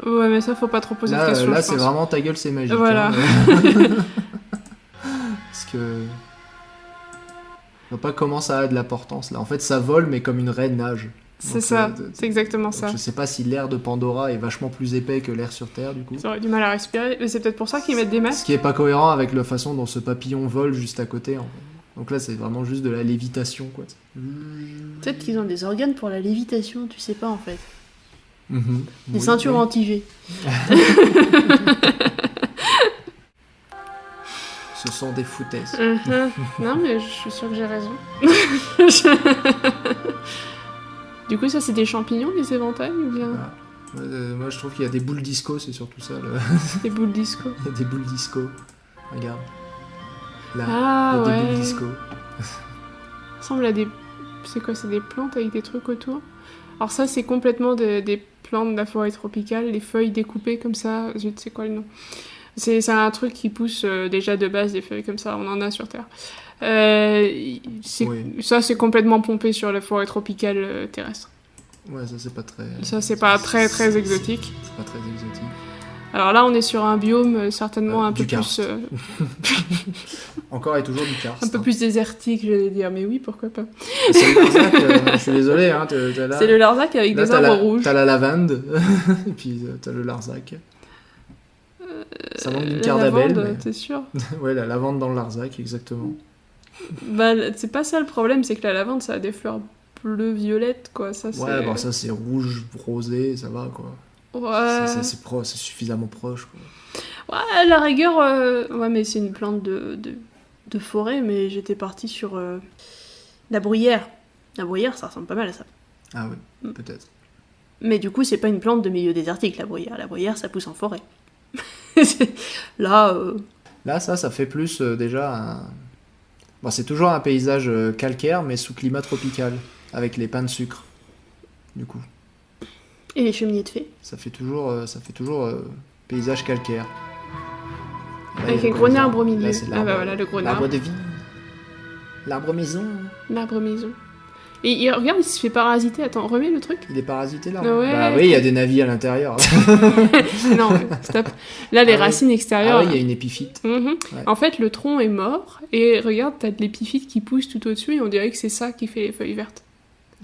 Ouais, mais ça, faut pas trop poser de questions. Là, c'est vraiment ta gueule, c'est magique. Voilà. Hein. Parce que... Je vois pas comment ça a de l'importance, là. En fait, ça vole, mais comme une raie nage. C'est ça, c'est exactement ça. Je sais pas si l'air de Pandora est vachement plus épais que l'air sur Terre, du coup. Ça aurait du mal à respirer, mais c'est peut-être pour ça qu'ils mettent des masques. Ce qui est pas cohérent avec la façon dont ce papillon vole juste à côté, en fait. Donc là, c'est vraiment juste de la lévitation, quoi. Peut-être qu'ils ont des organes pour la lévitation, tu sais pas, en fait. Des ceintures anti-G. Ce sont des foutaises. Non, mais je suis sûre que j'ai raison. Du coup, ça, c'est des champignons, les éventails, ou bien... Moi, je trouve qu'il y a des boules disco, c'est surtout ça. Des boules disco. Il y a des boules disco. Regarde. Là, il y a des boules disco. Ça ressemble à des... C'est quoi, c'est des plantes avec des trucs autour? Alors ça, c'est complètement des plantes de la forêt tropicale, les feuilles découpées comme ça, je ne sais quoi le nom. C'est un truc qui pousse déjà de base, des feuilles comme ça, on en a sur Terre. Ça, c'est complètement pompé sur la forêt tropicale terrestre. Ouais, ça, c'est pas très... Ça, c'est pas très exotique. C'est pas très exotique. Alors là, on est sur un biome certainement un peu plus... Encore et toujours du karst. Un peu plus désertique, je vais dire, mais oui, pourquoi pas. C'est le Larzac, je suis désolé. Hein, c'est le Larzac avec des arbres rouges. T'as la lavande, et puis t'as le Larzac. Ça manque d'une La carte d'abeille. lavande, Mais... t'es sûr? Ouais, la lavande dans le Larzac, exactement. Bah, c'est pas ça le problème, c'est que la lavande, ça a des fleurs bleu-violettes, quoi. Ça, Ouais, bon, ça c'est rouge, rosé, ça va quoi. Ouais. C'est suffisamment proche quoi. Ouais, à la rigueur, ouais, mais c'est une plante de forêt, mais j'étais partie sur la bruyère. La bruyère, ça ressemble pas mal à ça. Ah oui, peut-être. Mais du coup, c'est pas une plante de milieu désertique, la bruyère. La bruyère, ça pousse en forêt. Là... Là, ça fait plus déjà un... Bon, c'est toujours un paysage calcaire, mais sous climat tropical, avec les pins de sucre, du coup. Et les cheminées de fées. Ça fait toujours paysage calcaire. Là, avec un gros arbre au milieu. Là, c'est Ah bah voilà, le gros l'arbre arbre. de vie. L'arbre maison. L'arbre maison. Et regarde, il se fait parasiter. Attends, remets le truc. Il est parasité là. Ouais. Bah oui, il y a des navis à l'intérieur. Non, stop. Là, les racines extérieures. Ah oui, il y a une épiphyte. Ouais. En fait, le tronc est mort. Et regarde, t'as de l'épiphyte qui pousse tout au-dessus. Et on dirait que c'est ça qui fait les feuilles vertes.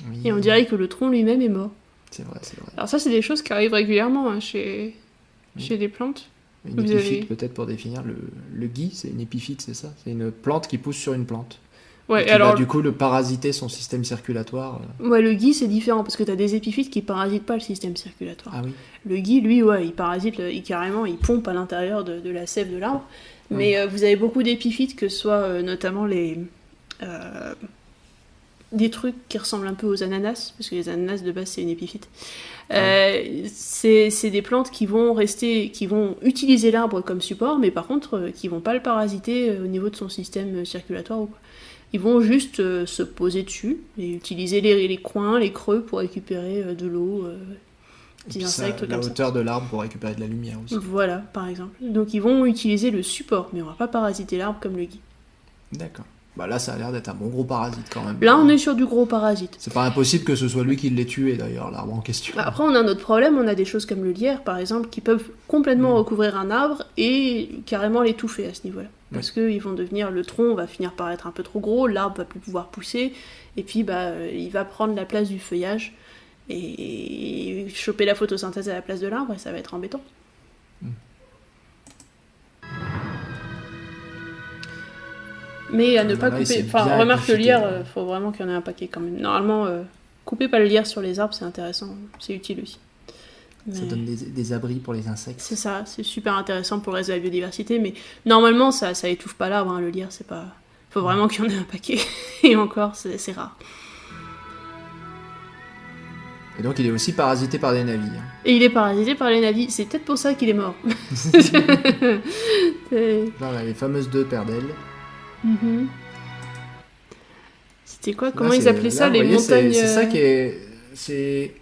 Oui. Et on dirait que le tronc lui-même est mort. C'est vrai. Alors ça, c'est des choses qui arrivent régulièrement hein, chez les plantes. Une épiphyte, peut-être pour définir, le gui, c'est une épiphyte, c'est ça? C'est une plante qui pousse sur une plante. Ouais, et qui alors... va du coup le parasiter son système circulatoire. Ouais, le gui, c'est différent, parce que t'as des épiphytes qui parasitent pas le système circulatoire. Ah oui. Le gui, lui, ouais, il parasite, carrément, il pompe à l'intérieur de la sève de l'arbre. Mais vous avez beaucoup d'épiphytes, que ce soit notamment des trucs qui ressemblent un peu aux ananas, parce que les ananas, de base, c'est une épiphyte. C'est des plantes qui vont utiliser l'arbre comme support, mais par contre, qui vont pas le parasiter au niveau de son système circulatoire ou quoi. Ils vont juste se poser dessus et utiliser les coins, les creux pour récupérer de l'eau, des insectes comme ça. La hauteur de l'arbre pour récupérer de la lumière aussi. Voilà, par exemple. Donc ils vont utiliser le support, mais on va pas parasiter l'arbre comme le gui. D'accord. Bah là, ça a l'air d'être un bon gros parasite quand même. Là, on est sur du gros parasite. C'est pas impossible que ce soit lui qui l'ait tué d'ailleurs, l'arbre en question. Après, on a un autre problème, on a des choses comme le lierre, par exemple, qui peuvent complètement recouvrir un arbre et carrément l'étouffer à ce niveau-là. Parce que ils vont devenir, le tronc va finir par être un peu trop gros, l'arbre va plus pouvoir pousser, et puis il va prendre la place du feuillage et choper la photosynthèse à la place de l'arbre, et ça va être embêtant. Mais à ne pas couper. Enfin, remarque le lierre, faut vraiment qu'il y en ait un paquet quand même. Normalement, coupez pas le lierre sur les arbres, c'est intéressant, c'est utile aussi. Ça donne des abris pour les insectes. C'est ça, c'est super intéressant pour le reste de la biodiversité, mais normalement, ça étouffe pas l'arbre, hein, le lierre, c'est pas... Faut vraiment qu'il y en ait un paquet, et encore, c'est rare. Et donc il est aussi parasité par des navis. Hein. Et il est parasité par les navis, c'est peut-être pour ça qu'il est mort. Genre les fameuses 2 paires d'ailes. C'était quoi? Comment ils appelaient ça, les montagnes... C'est ça qui est...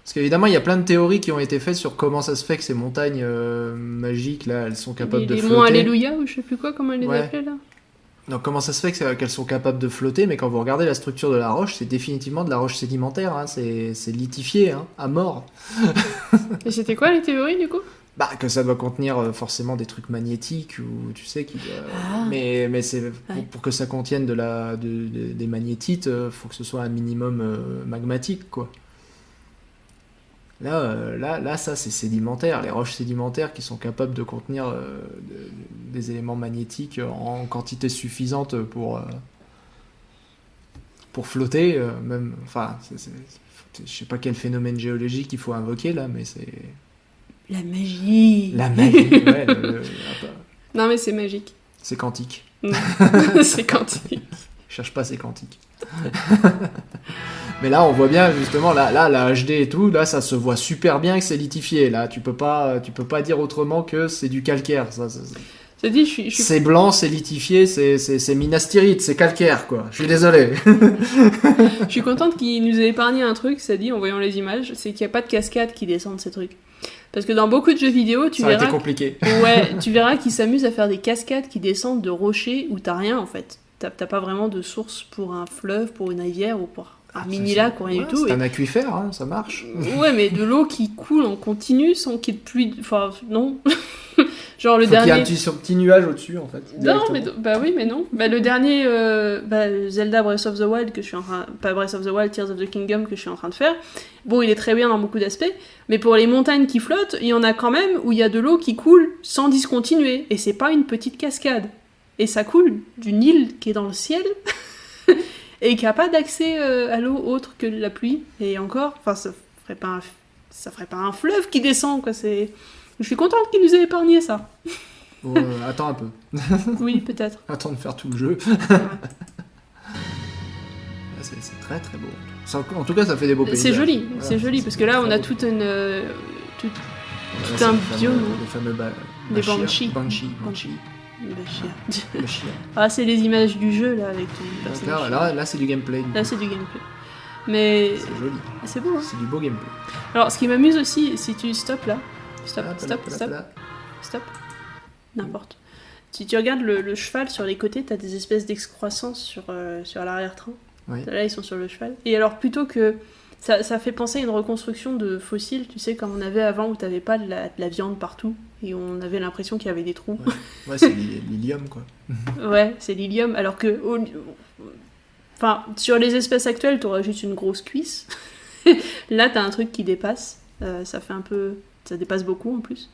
Parce qu'évidemment, il y a plein de théories qui ont été faites sur comment ça se fait que ces montagnes magiques, là, elles sont capables de flotter. Les monts Alléluia, ou je sais plus quoi, comment ils les appelaient, là. Donc comment ça se fait qu'elles sont capables de flotter, mais quand vous regardez la structure de la roche, c'est définitivement de la roche sédimentaire, hein, c'est lithifié, hein, à mort. Et c'était quoi les théories, du coup? Bah, que ça doit contenir forcément des trucs magnétiques, ou tu sais, mais c'est pour que ça contienne des magnétites, faut que ce soit un minimum magmatique, quoi. Là, ça c'est sédimentaire. Les roches sédimentaires qui sont capables de contenir des éléments magnétiques en quantité suffisante pour flotter, même. Enfin, je sais pas quel phénomène géologique il faut invoquer là, mais c'est. La magie. La magie, ouais. Non, mais c'est magique. C'est quantique. C'est quantique. Cherche pas, c'est quantique. Mais là, on voit bien justement, là, la HD et tout, là, ça se voit super bien que c'est lithifié. Là, tu peux pas dire autrement que c'est du calcaire. C'est blanc, c'est lithifié, c'est minastyrite, c'est calcaire, quoi. Je suis désolé. Je suis contente qu'il nous ait épargné un truc, ça dit en voyant les images, c'est qu'il n'y a pas de cascade qui descend de ces trucs. Parce que dans beaucoup de jeux vidéo, tu verras. Ça a été compliqué. Ouais, tu verras qu'ils s'amusent à faire des cascades qui descendent de rochers où t'as rien en fait. T'as pas vraiment de source pour un fleuve, pour une rivière ou pour un mini-lac ou rien du tout. C'est un aquifère, hein, ça marche. Ouais, mais de l'eau qui coule en continu sans qu'il y ait de pluie. Enfin, non. Genre le Faut dernier. qu'il y ait un petit nuage au-dessus en fait. Non, mais bah oui, mais non. Bah le dernier Zelda Breath of the Wild que je suis en train, pas Breath of the Wild, Tears of the Kingdom que je suis en train de faire. Bon, il est très bien dans beaucoup d'aspects, mais pour les montagnes qui flottent, il y en a quand même où il y a de l'eau qui coule sans discontinuer, et c'est pas une petite cascade. Et ça coule d'une île qui est dans le ciel et qui a pas d'accès à l'eau autre que la pluie. Et encore, enfin ça ferait pas un fleuve qui descend quoi. Je suis contente qu'il nous ait épargné ça. Attends un peu. Oui, peut-être. Attends de faire tout le jeu. C'est très très beau. En tout cas, ça fait des beaux paysages. C'est joli, Voilà, c'est joli, parce que là, on a toute une... tout un biome. Les fameux Les Banshee. Banshee. Ah, c'est les images du jeu, là, avec ton personnage. Là, c'est du gameplay. Là, c'est du gameplay. Mais... C'est joli. C'est beau, hein. C'est du beau gameplay. Alors, ce qui m'amuse aussi, si tu stops là... Stop. N'importe. Si tu regardes le cheval sur les côtés, t'as des espèces d'excroissances sur l'arrière-train. Oui. Là, ils sont sur le cheval. Et alors, plutôt que... Ça fait penser à une reconstruction de fossiles, tu sais, comme on avait avant, où t'avais pas de la viande partout, et on avait l'impression qu'il y avait des trous. Ouais, c'est l'hélium, quoi. Ouais, c'est l'hélium, alors que... Enfin, sur les espèces actuelles, t'auras juste une grosse cuisse. Là, t'as un truc qui dépasse. Ça fait un peu... Ça dépasse beaucoup, en plus.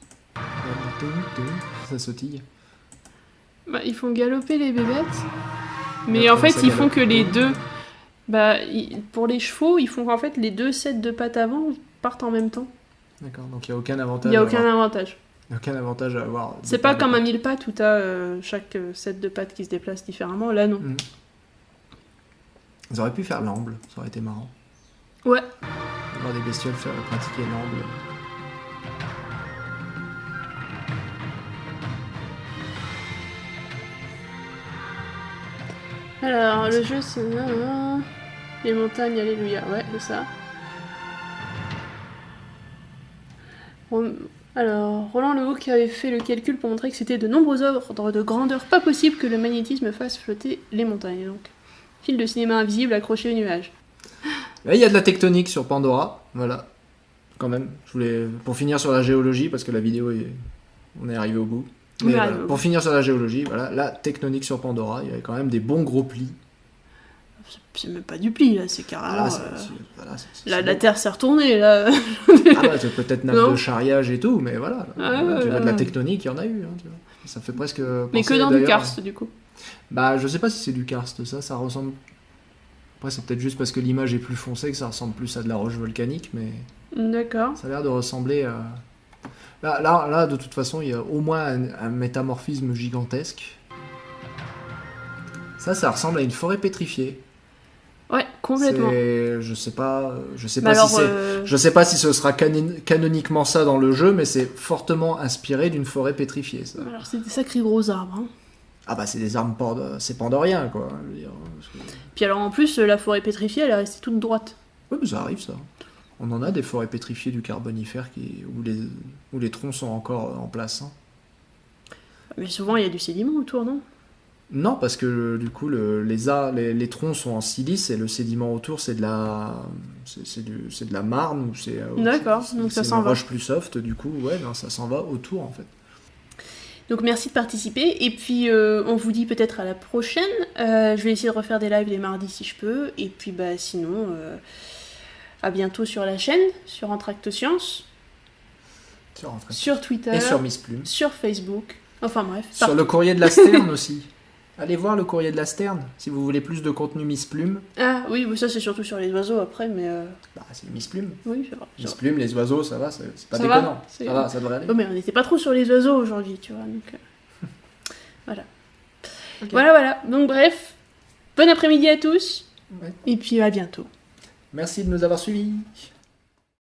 Ça sautille. Bah, ils font galoper les bébêtes. Mais en fait, ils font que les deux... Bah, pour les chevaux, ils font qu'en fait les deux sets de pattes avant partent en même temps. D'accord, donc il n'y a aucun avantage. Il n'y a aucun avantage. Il n'y a aucun avantage à avoir. C'est pas comme un mille pattes où t'as chaque set de pattes qui se déplace différemment. Là, non. Ils auraient pu faire l'amble, ça aurait été marrant. Ouais. Voir des bestioles pratiquer l'amble. Alors, le jeu, c'est... Les montagnes, alléluia. Ouais, c'est ça. Alors, Roland Le Hook avait fait le calcul pour montrer que c'était de nombreux ordres de grandeur pas possible que le magnétisme fasse flotter les montagnes. Donc, fil de cinéma invisible accroché au nuage. Là, il y a de la tectonique sur Pandora, voilà. Quand même, je voulais... Pour finir sur la géologie, parce que la vidéo, on est arrivé au bout. Mais voilà, pour finir sur la géologie, voilà, la tectonique sur Pandora, il y avait quand même des bons gros plis. C'est même pas du pli, là, c'est carrément... la bon. Terre s'est retournée, là. C'est peut-être nappe de charriage et tout, mais voilà. Tu vois, de la tectonique, il y en a eu. Hein, tu vois. Ça fait presque... Mais que dans du karst, du coup. Bah, je sais pas si c'est du karst, ça ressemble... Après, c'est peut-être juste parce que l'image est plus foncée que ça ressemble plus à de la roche volcanique, mais... D'accord. Ça a l'air de ressembler à... Là, de toute façon, il y a au moins un métamorphisme gigantesque. Ça ressemble à une forêt pétrifiée. Ouais, complètement. Je sais pas si ce sera canoniquement ça dans le jeu, mais c'est fortement inspiré d'une forêt pétrifiée, ça. Alors, c'est des sacrés gros arbres, hein. Ah bah, c'est des arbres c'est pandorien, quoi. Je veux dire, Puis alors, en plus, la forêt pétrifiée, elle est restée toute droite. Oui, mais ça arrive, ça. On en a des forêts pétrifiées du Carbonifère où les troncs sont encore en place. Hein. Mais souvent, il y a du sédiment autour, non ? Non, parce que du coup, les troncs sont en silice et le sédiment autour, c'est de la marne. D'accord, donc ça s'en va. C'est une roche plus soft, du coup, ouais, non, ça s'en va autour, en fait. Donc merci de participer, et puis on vous dit peut-être à la prochaine. Je vais essayer de refaire des lives les mardis si je peux, et puis bah sinon... À bientôt sur la chaîne, sur Entracte Science, sur Twitter, et sur Miss Plume, sur Facebook, enfin bref. Sur le courrier de la Sterne aussi. Allez voir le courrier de la Sterne si vous voulez plus de contenu Miss Plume. Ah oui, ça c'est surtout sur les oiseaux après, mais. Bah c'est Miss Plume. Oui, c'est vrai. Miss Plume, les oiseaux, ça va, c'est pas ça déconnant. Ça va, ça devrait aller. Oh, mais on n'était pas trop sur les oiseaux aujourd'hui, tu vois, donc. Voilà. Okay. Voilà. Donc bref, bon après-midi à tous, et puis à bientôt. Merci de nous avoir suivis.